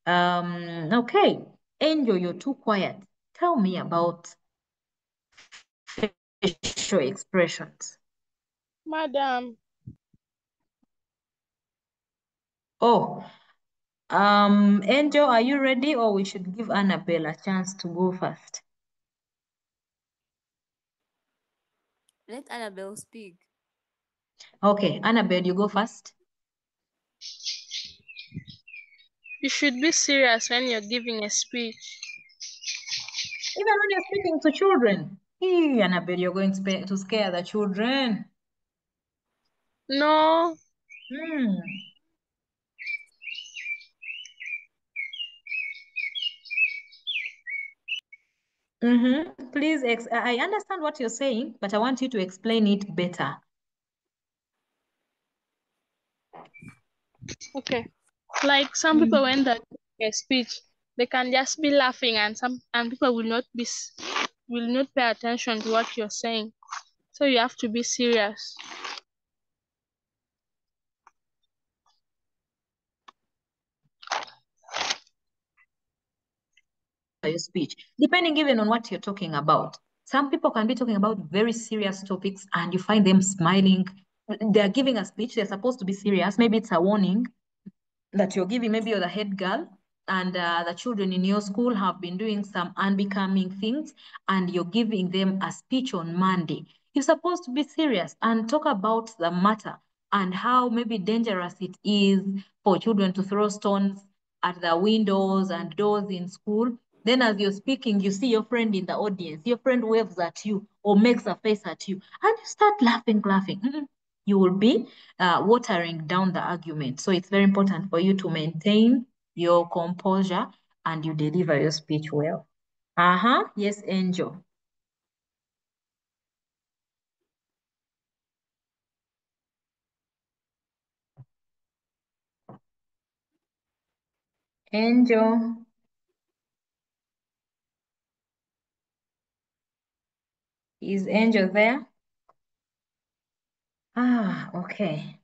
S1: Okay, Angel, you're too quiet. Tell me about facial expressions.
S3: Madam,
S1: Oh, Angel, are you ready, or we should give Annabelle a chance to go first?
S4: Let Annabelle speak.
S1: Okay, Annabelle, you go first.
S3: you should be serious when you're giving a speech.
S1: Even when you're speaking to children. Hey, Annabelle, you're going to scare the children.
S3: No,
S1: Hmm. Please, I understand what you're saying, but I want you to explain it better.
S3: okay. Like some people when they give a speech, they can just be laughing, and people will not pay attention to what you're saying. So you have to be serious.
S1: Your speech, depending even on what you're talking about. Some people can be talking about very serious topics and you find them smiling. They're giving a speech, they're supposed to be serious. Maybe it's a warning that you're giving. Maybe you're the head girl and the children in your school have been doing some unbecoming things and you're giving them a speech on Monday. You're supposed to be serious and talk about the matter and how maybe dangerous it is for children to throw stones at the windows and doors in school. Then as you're speaking, you see your friend in the audience, your friend waves at you or makes a face at you and you start laughing. You will be watering down the argument. So it's very important for you to maintain your composure and you deliver your speech well. Yes, Angel. Angel. Is Angel there? Okay.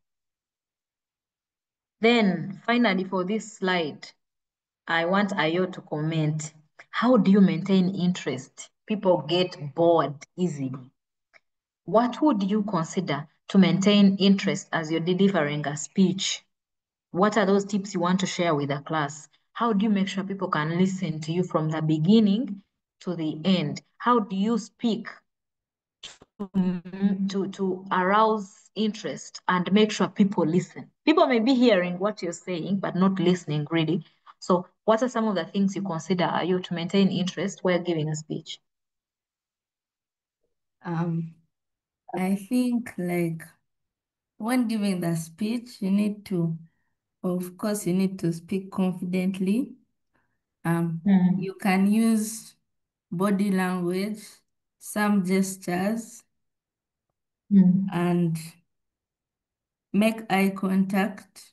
S1: Then finally for this slide, I want Ayo to comment. How do you maintain interest? People get bored easily. What would you consider to maintain interest as you're delivering a speech? What are those tips you want to share with the class? How do you make sure people can listen to you from the beginning to the end? How do you speak to arouse interest and make sure people listen? People may be hearing what you're saying, but not listening really. So, what are some of the things you consider are you to maintain interest while giving a speech?
S2: I think like when giving the speech, of course, you need to speak confidently. You can use body language, some gestures, and make eye contact.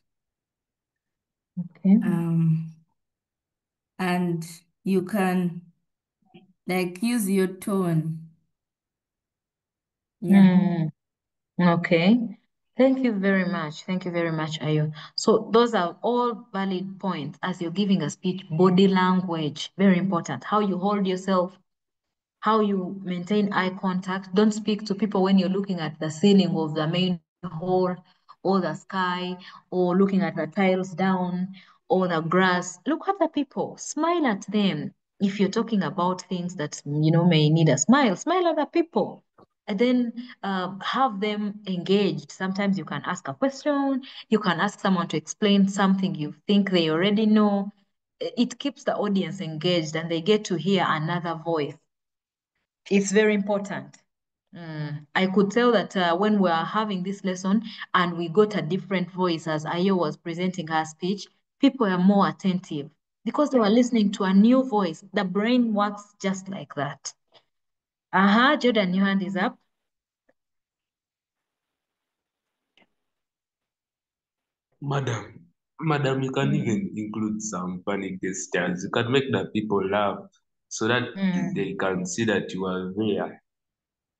S1: Okay.
S2: And you can like use your tone. Yeah.
S1: Okay. Thank you very much. Thank you very much, Ayo. So those are all valid points as you're giving a speech. Body language, very important. How you hold yourself, how you maintain eye contact. Don't speak to people when you're looking at the ceiling of the main hall or the sky or looking at the tiles down or the grass. Look at the people, smile at them. If you're talking about things that may need a smile, smile at the people. And then have them engaged. Sometimes you can ask a question, you can ask someone to explain something you think they already know. It keeps the audience engaged and they get to hear another voice It's very important. I could tell that when we are having this lesson and we got a different voice as Ayo was presenting her speech, people are more attentive because they were listening to a new voice. The brain works just like that. Jordan, your hand is up.
S6: Madam, you can even include some funny gestures. You can make the people laugh so that they can see that you are there,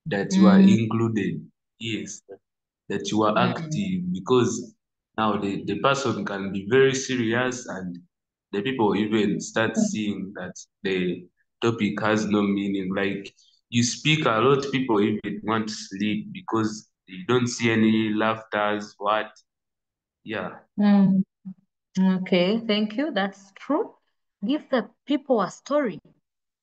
S6: that you are included. Yes, that you are active, because now the person can be very serious and the people even start seeing that the topic has no meaning. Like you speak a lot, people even want to sleep because they don't see any laughters, what? Yeah.
S1: Mm. Okay, thank you. That's true. Give the people a story.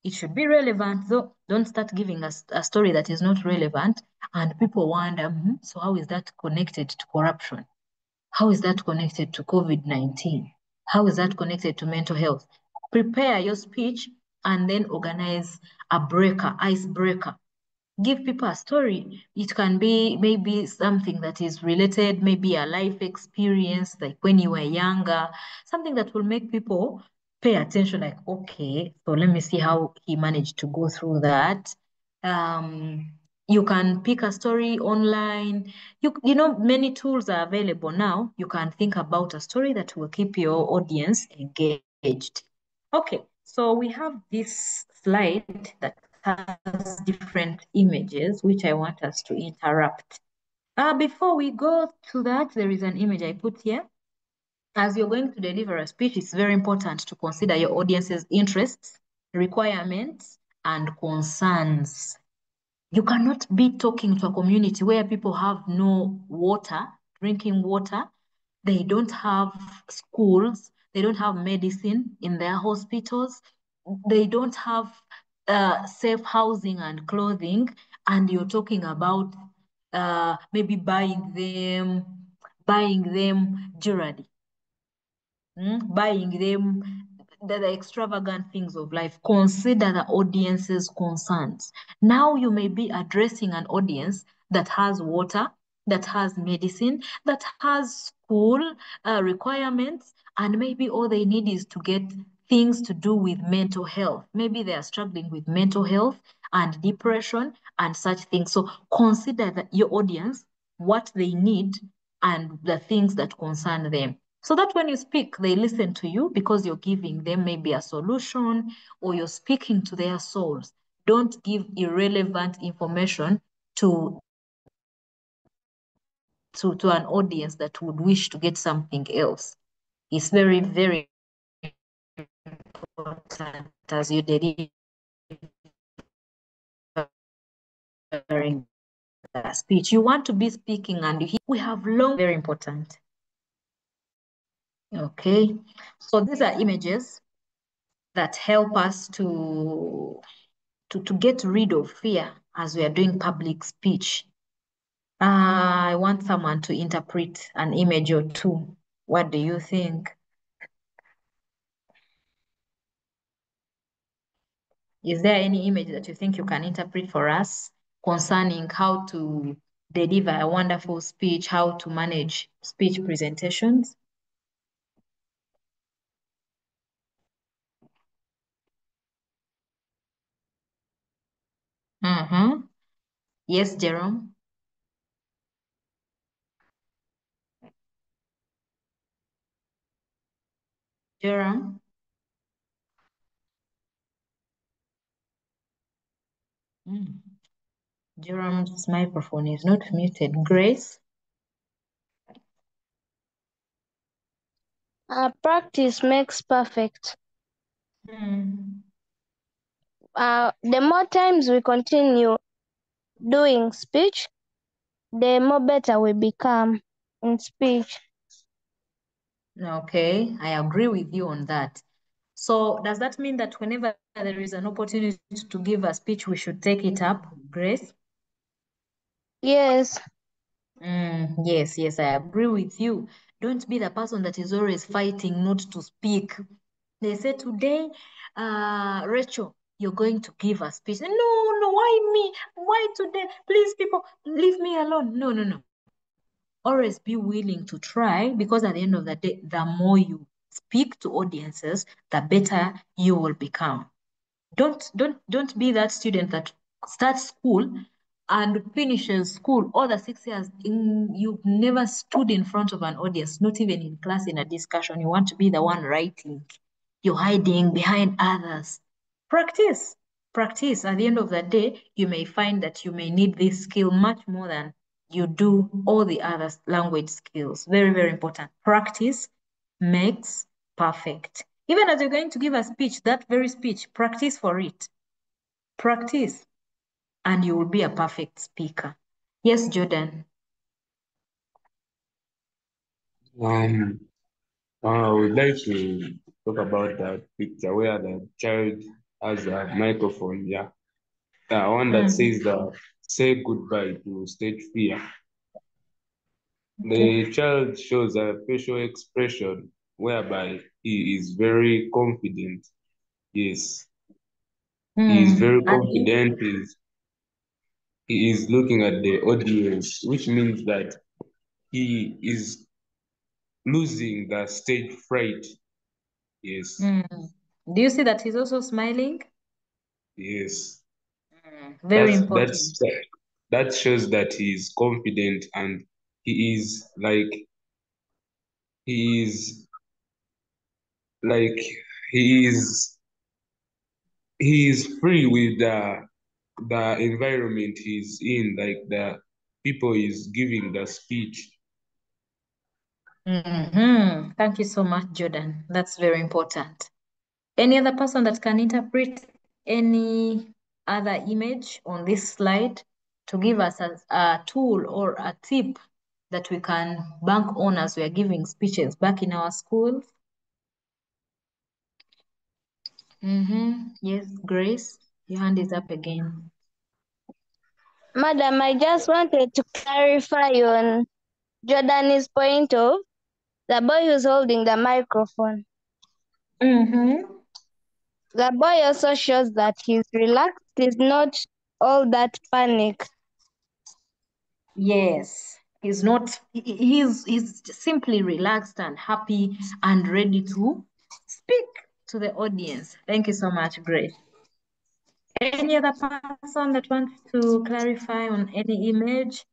S1: It should be relevant, though. Don't start giving us a story that is not relevant, and people wonder, so how is that connected to corruption? How is that connected to COVID-19? How is that connected to mental health? Prepare your speech and then organize a icebreaker. Give people a story. It can be maybe something that is related, maybe a life experience, like when you were younger, something that will make people pay attention, like, okay, so let me see how he managed to go through that. You can pick a story online. You know, many tools are available now. You can think about a story that will keep your audience engaged. Okay, so we have this slide that has different images, which I want us to interrupt. Before we go to that, there is an image I put here. As you're going to deliver a speech, it's very important to consider your audience's interests, requirements, and concerns. You cannot be talking to a community where people have no water, drinking water. They don't have schools. They don't have medicine in their hospitals. They don't have safe housing and clothing. And you're talking about maybe buying them jewelry, buying them the extravagant things of life. Consider the audience's concerns. Now you may be addressing an audience that has water, that has medicine, that has school requirements, and maybe all they need is to get things to do with mental health. Maybe they are struggling with mental health and depression and such things. So consider that your audience, what they need, and the things that concern them. So that when you speak, they listen to you because you're giving them maybe a solution or you're speaking to their souls. Don't give irrelevant information to to an audience that would wish to get something else. It's very, very important as you delivering the speech. You want to be speaking and we have long, very important. Okay, so these are images that help us to get rid of fear as we are doing public speech. I want someone to interpret an image or two. What do you think? Is there any image that you think you can interpret for us concerning how to deliver a wonderful speech, how to manage speech presentations? Mm-hmm. Yes, Jerome. Jerome. Jerome's microphone is not muted. Grace?
S10: Practice makes perfect.
S1: Mm.
S10: The more times we continue doing speech, the more better we become in speech.
S1: Okay, I agree with you on that. So does that mean that whenever there is an opportunity to give a speech, we should take it up, Grace?
S10: Yes.
S1: Yes, yes, I agree with you. Don't be the person that is always fighting not to speak. They say today, Rachel, you're going to give a speech. No, why me? Why today? Please, people, leave me alone. No. Always be willing to try, because at the end of the day, the more you speak to audiences, the better you will become. Don't be that student that starts school and finishes school all the 6 years you've never stood in front of an audience, not even in class in a discussion. You want to be the one writing. You're hiding behind others. Practice. Practice. At the end of the day, you may find that you may need this skill much more than you do all the other language skills. Very, very important. Practice makes perfect. Even as you're going to give a speech, that very speech, practice for it. Practice, and you will be a perfect speaker. Yes, Jordan.
S6: I would like to talk about that picture where the child has a microphone. Yeah, the one that says the say goodbye to stage fear.
S1: Okay.
S6: The child shows a facial expression whereby he is very confident. Yes, he is very confident. He is looking at the audience, which means that he is losing the stage fright. Yes,
S1: Do you see that he's also smiling?
S6: yes.
S1: Very important.
S6: That shows that he is confident and he is he is like he is he is free with the environment he's in, like the people he's giving the speech.
S1: Thank you so much, Jordan. That's very important. Any other person that can interpret any other image on this slide to give us a tool or a tip that we can bank on as we are giving speeches back in our schools? Yes, Grace, your hand is up again.
S10: Madam, I just wanted to clarify on Jordan's point of the boy who's holding the microphone. The boy also shows that he's relaxed, he's not all that panic.
S1: Yes, he's not, he's simply relaxed and happy and ready to speak to the audience. Thank you so much, Grace. Any other person that wants to clarify on any image?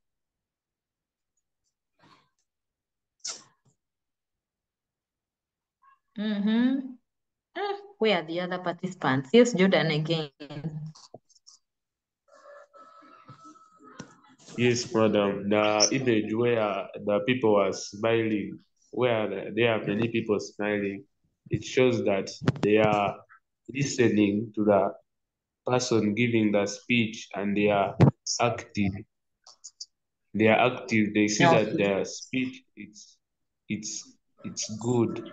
S1: Where are the other participants? Yes, Jordan again.
S6: Yes, madam. The image where the people are smiling, where there are many people smiling, it shows that they are listening to the person giving the speech and they are active. They are active. They see that their speech it's good.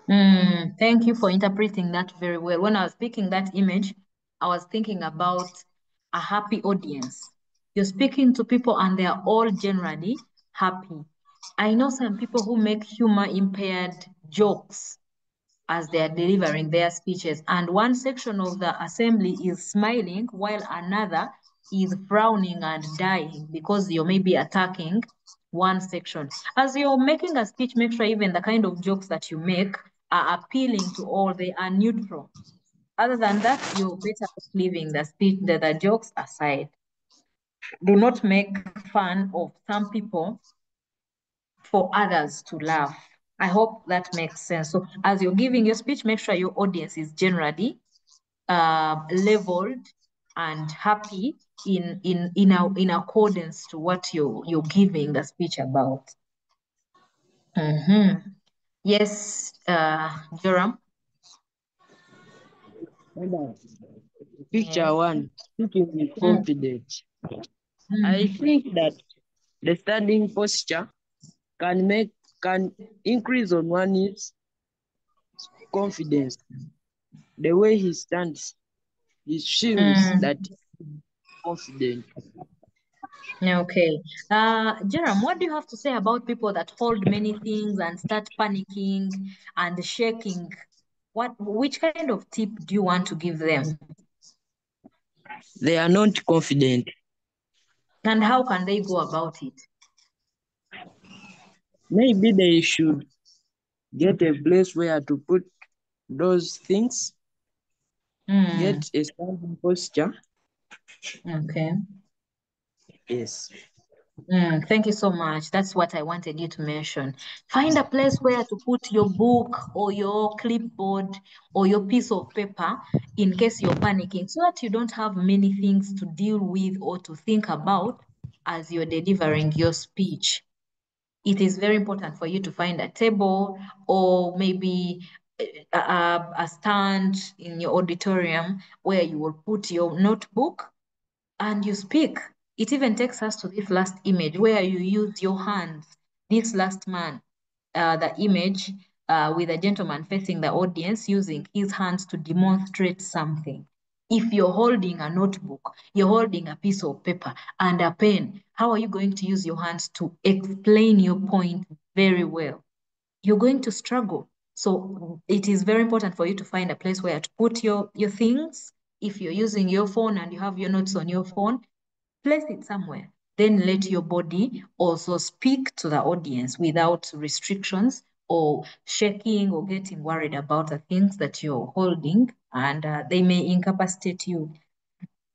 S1: Thank you for interpreting that very well. When I was picking that image, I was thinking about a happy audience. You're speaking to people and they are all generally happy. I know some people who make humor impaired jokes as they are delivering their speeches, and one section of the assembly is smiling while another is frowning and dying because you're maybe attacking one section. As you're making a speech, make sure even the kind of jokes that you make are appealing to all, they are neutral. Other than that, you're better off leaving the speech, the jokes aside. Do not make fun of some people for others to laugh. I hope that makes sense. So as you're giving your speech, make sure your audience is generally leveled and happy in accordance to what you're giving the speech about. Yes, Joram.
S9: Picture one, speaking with confidence. I think that the standing posture can increase on one's confidence. The way he stands, he shows that confident.
S1: Okay. Jerome, what do you have to say about people that hold many things and start panicking and shaking Which kind of tip do you want to give them?
S9: They are not confident.
S1: And how can they go about it?
S9: Maybe they should get a place where to put those things, get a standing posture.
S1: Okay.
S9: Yes.
S1: Thank you so much. That's what I wanted you to mention. Find a place where to put your book or your clipboard or your piece of paper in case you're panicking, so that you don't have many things to deal with or to think about as you're delivering your speech. It is very important for you to find a table or maybe a stand in your auditorium where you will put your notebook and you speak. It even takes us to this last image where you use your hands. This last man, the image with a gentleman facing the audience using his hands to demonstrate something. If you're holding a notebook, you're holding a piece of paper and a pen, how are you going to use your hands to explain your point very well? You're going to struggle. So it is very important for you to find a place where to put your things. If you're using your phone and you have your notes on your phone, place it somewhere. Then let your body also speak to the audience without restrictions or shaking or getting worried about the things that you're holding, and they may incapacitate you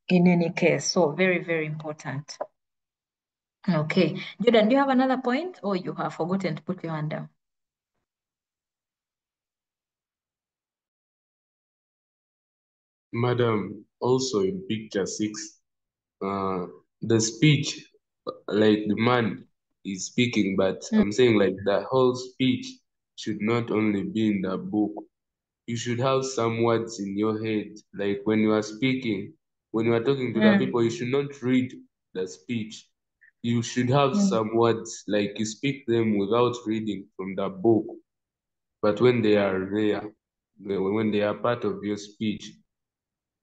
S1: in any case. So very, very important. Okay. Jordan, do you have another point or you have forgotten to put your hand down?
S6: Madam, also in picture 6, the speech, like the man is speaking, but I'm saying like the whole speech should not only be in the book. You should have some words in your head, like when you are speaking, when you are talking to the people, you should not read the speech. You should have some words, like you speak them without reading from the book, but when they are there, when they are part of your speech.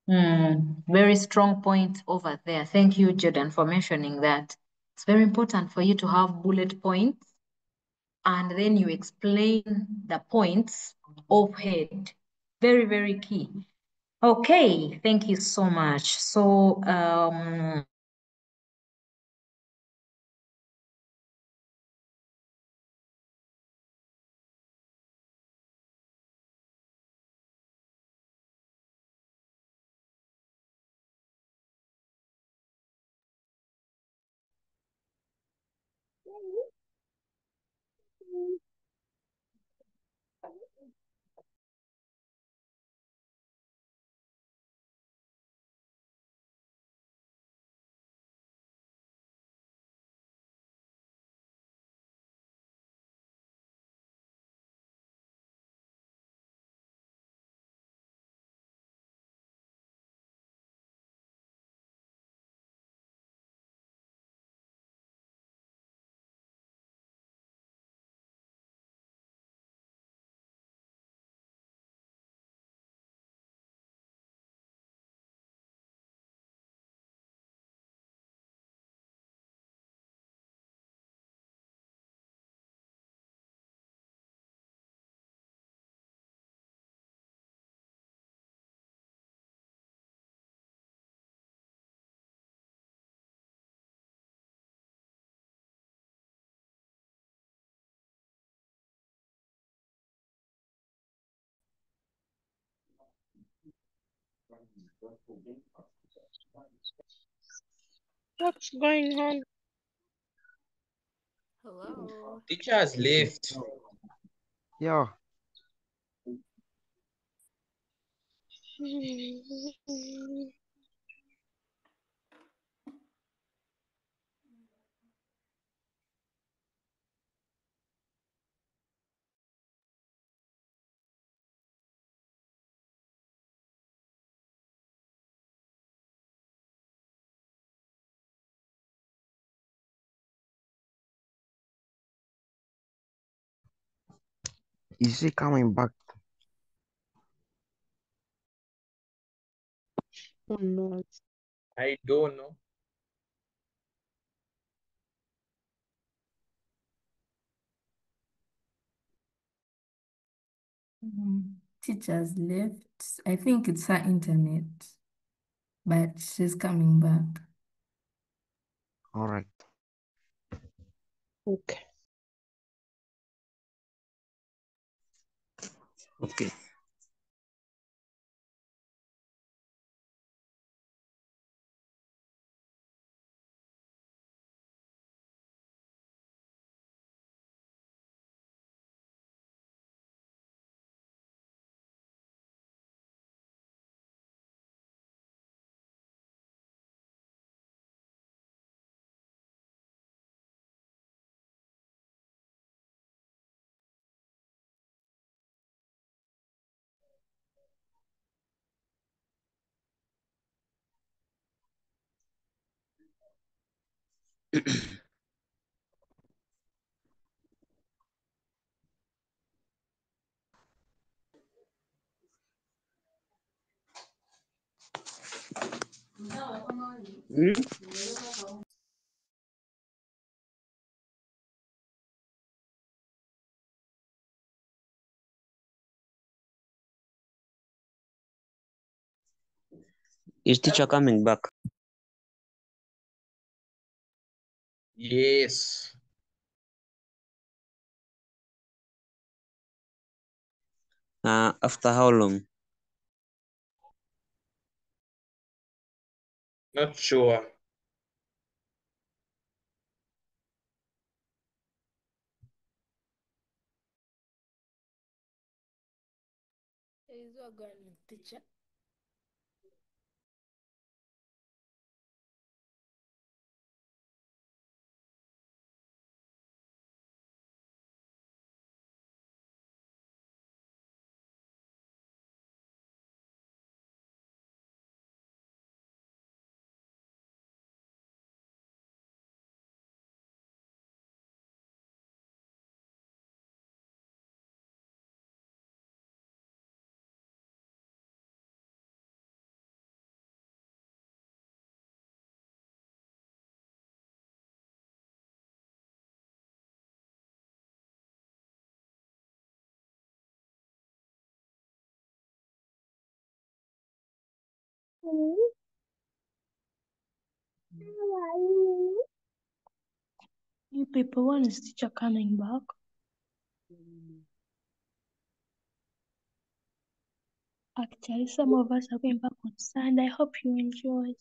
S1: Very strong point over there. Thank you, Jordan, for mentioning that. It's very important for you to have bullet points and then you explain the points offhand. Very, very key. Okay, thank you so much. So,
S3: What's going on?
S4: Hello.
S11: Teacher has left. Yeah. Is he coming back?
S3: Who knows?
S11: I don't know.
S2: Teacher's left. I think it's her internet, but she's coming back.
S11: All right.
S7: Okay.
S9: Okay. Hmm? Is teacher coming back?
S11: Yes.
S9: After how long?
S11: Not sure.
S2: Teacher.
S3: You people, when is teacher coming back? Actually, some of us are going back on Sunday. I hope you enjoy.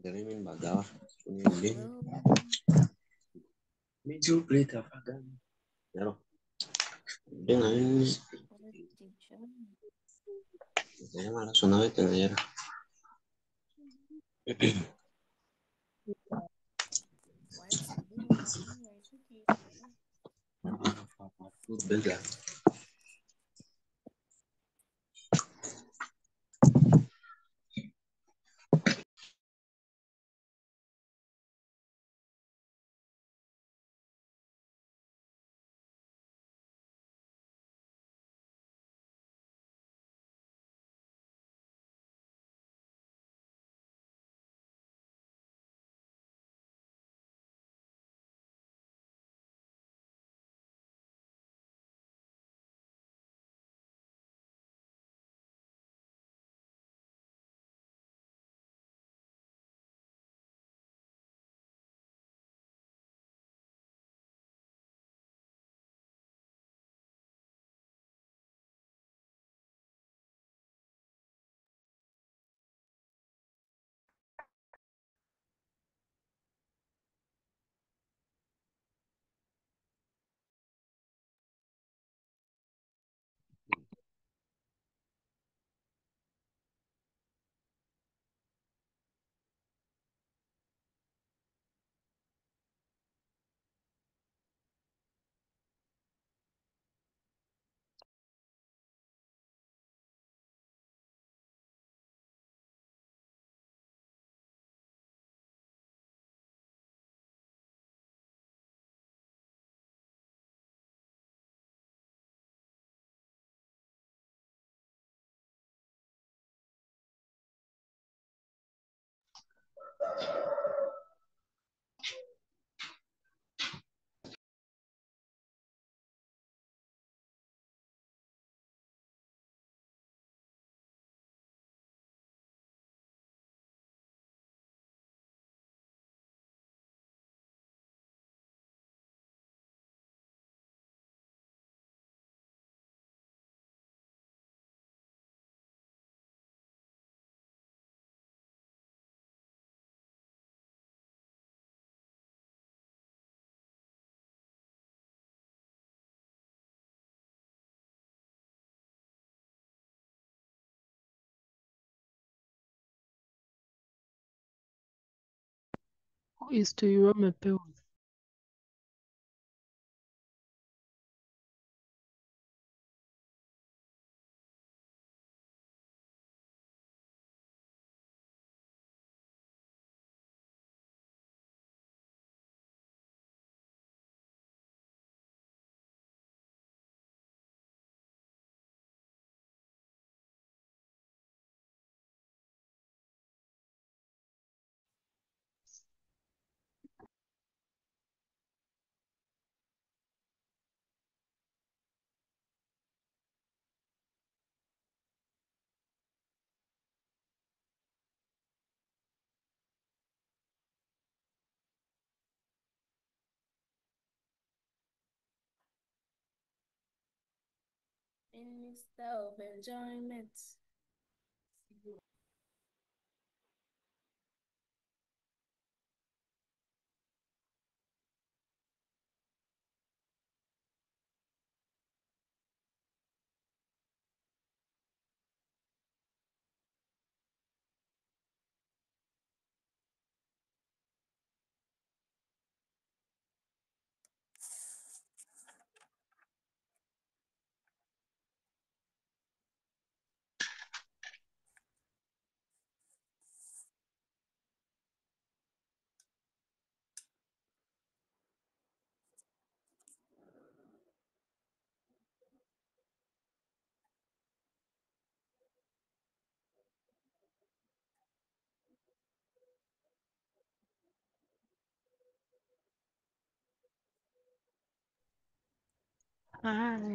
S4: Hello. Hello, teacher. What's doing? I think you.
S12: Historia amepewa.
S2: Minister of Enjoyment.
S12: Hi.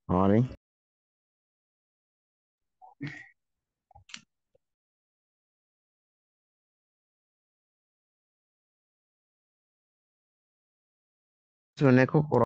S11: Morning. Tuneko koro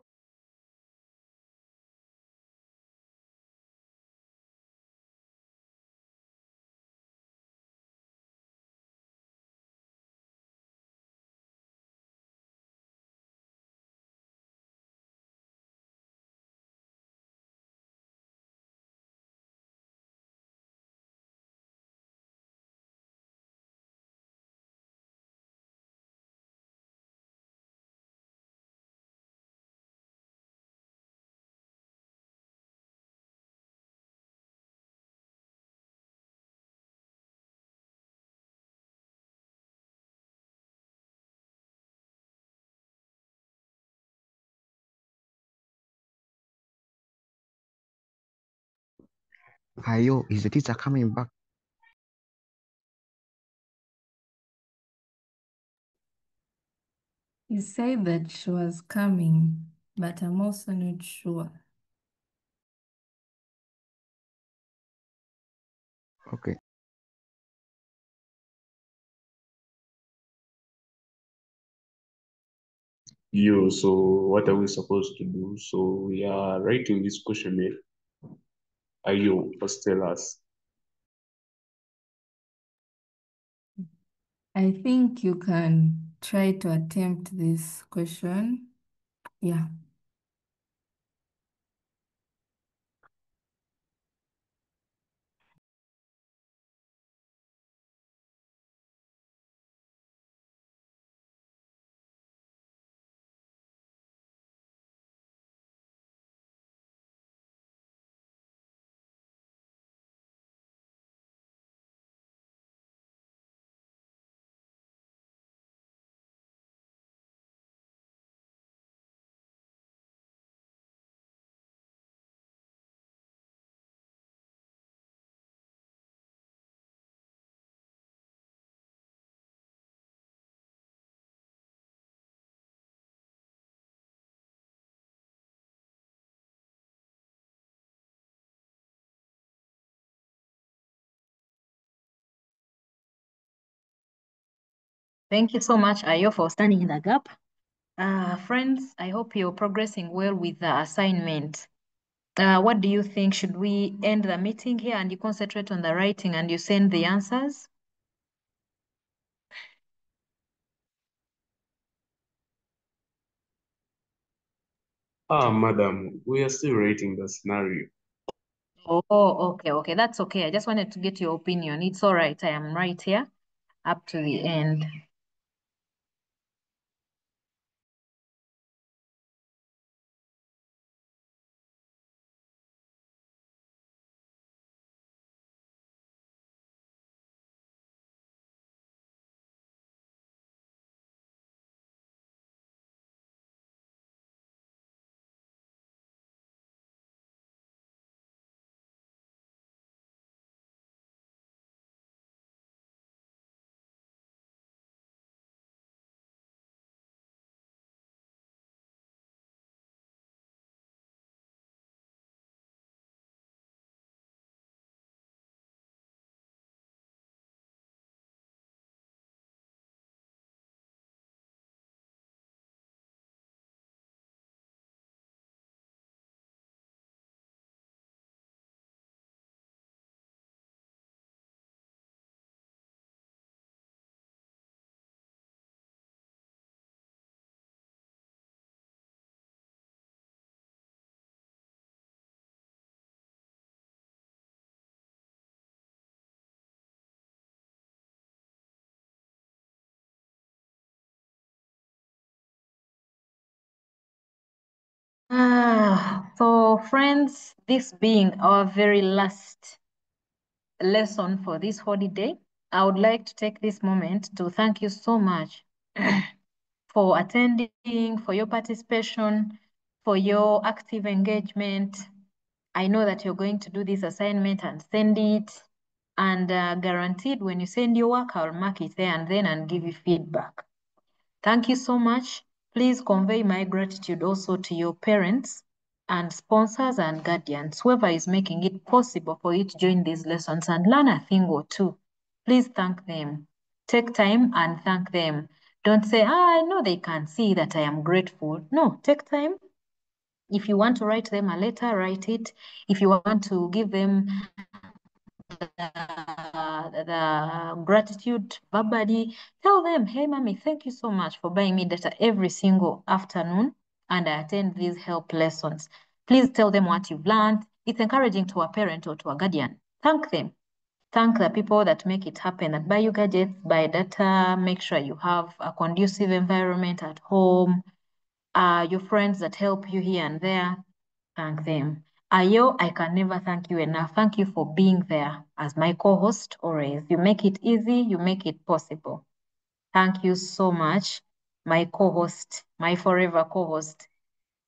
S11: Ayo, is the teacher coming back?
S2: He said that she was coming, but I'm also not sure.
S11: Okay.
S6: Yo, so what are we supposed to do? So we are writing this questionnaire. Ayo, first tell us.
S2: I think you can try to attempt this question. Yeah.
S1: Thank you so much, Ayo, for standing in the gap. Friends, I hope you're progressing well with the assignment. What do you think? Should we end the meeting here and you concentrate on the writing and you send the answers?
S6: Madam, we are still writing the scenario.
S1: Oh, okay. That's okay. I just wanted to get your opinion. It's all right. I am right here up to the end. So friends, this being our very last lesson for this holiday, I would like to take this moment to thank you so much for attending, for your participation, for your active engagement. I know that you're going to do this assignment and send it, and guaranteed when you send your work, I'll mark it there and then and give you feedback. Thank you so much. Please convey my gratitude also to your parents and sponsors and guardians, whoever is making it possible for you to join these lessons and learn a thing or two. Please thank them. Take time and thank them. Don't say, I know they can see that I am grateful. No, take time. If you want to write them a letter, write it. If you want to give them the gratitude verbally, tell them, hey, mommy, thank you so much for buying me data every single afternoon, and I attend these help lessons. Please tell them what you've learned. It's encouraging to a parent or to a guardian. Thank them. Thank the people that make it happen, that buy you gadgets, buy data, make sure you have a conducive environment at home, your friends that help you here and there. Thank them. Ayo, I can never thank you enough. Thank you for being there as my co-host always. You make it easy, you make it possible. Thank you so much, my co-host, my forever co-host.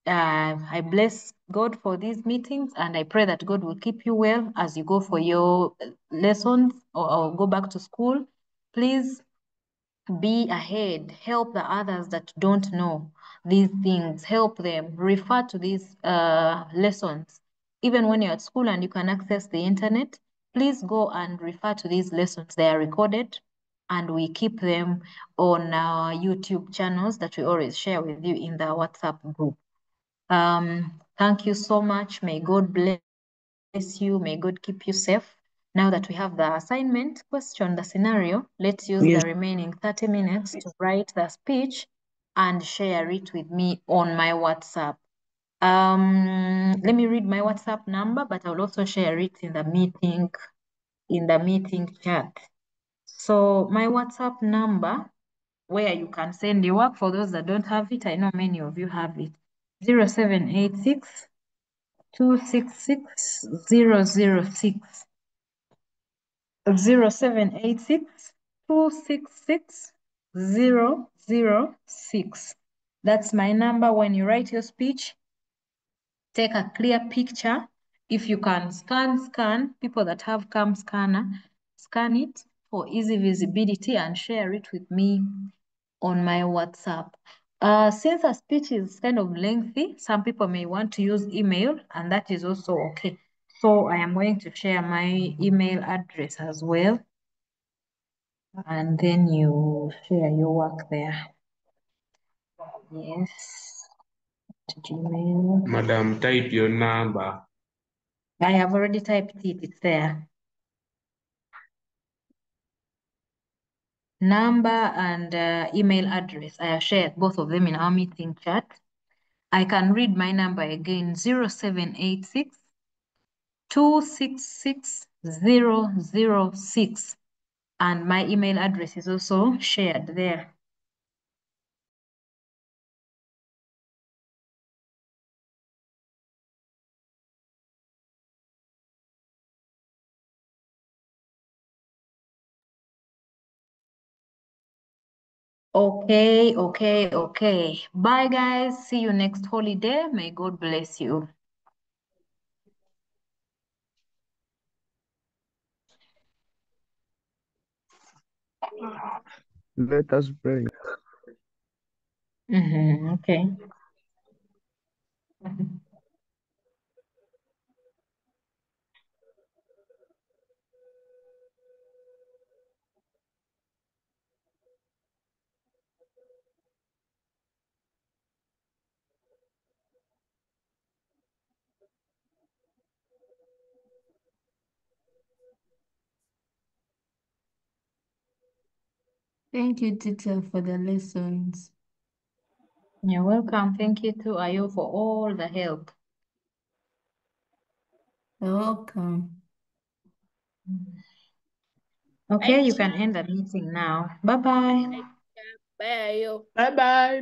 S1: I bless God for these meetings, and I pray that God will keep you well as you go for your lessons or go back to school. Please be ahead, help the others that don't know these things, help them, refer to these lessons. Even when you're at school and you can access the internet, please go and refer to these lessons. They are recorded and we keep them on our YouTube channels that we always share with you in the WhatsApp group. Thank you so much. May God bless you. May God keep you safe. Now that we have the assignment question, the scenario, let's use
S9: Yes.
S1: the remaining 30 minutes to write the speech and share it with me on my WhatsApp. Let me read my WhatsApp number, but I'll also share it in the meeting chat. So my WhatsApp number, where you can send your work, for those that don't have it, I know many of you have it, 0786 266 006. 0786 266 006. That's my number. When you write your speech, take a clear picture. If you can scan, people that have cam scanner, scan it for easy visibility and share it with me on my WhatsApp. Since a speech is kind of lengthy, some people may want to use email, and that is also okay. So I am going to share my email address as well, and then you share your work there. Yes, to Gmail.
S6: Madam, type your number.
S1: I have already typed it, it's there. Number and email address, I have shared both of them in our meeting chat. I can read my number again, 0786 266 006. And my email address is also shared there. Okay. Bye, guys. See you next holiday. May God bless you.
S11: Let us pray.
S1: Okay.
S2: Thank you, teacher, for the lessons.
S1: You're welcome. Thank you too, Ayo, for all the help.
S2: You're welcome.
S1: Okay, you can end the meeting now. Bye-bye.
S3: Bye, Ayo.
S7: Bye bye.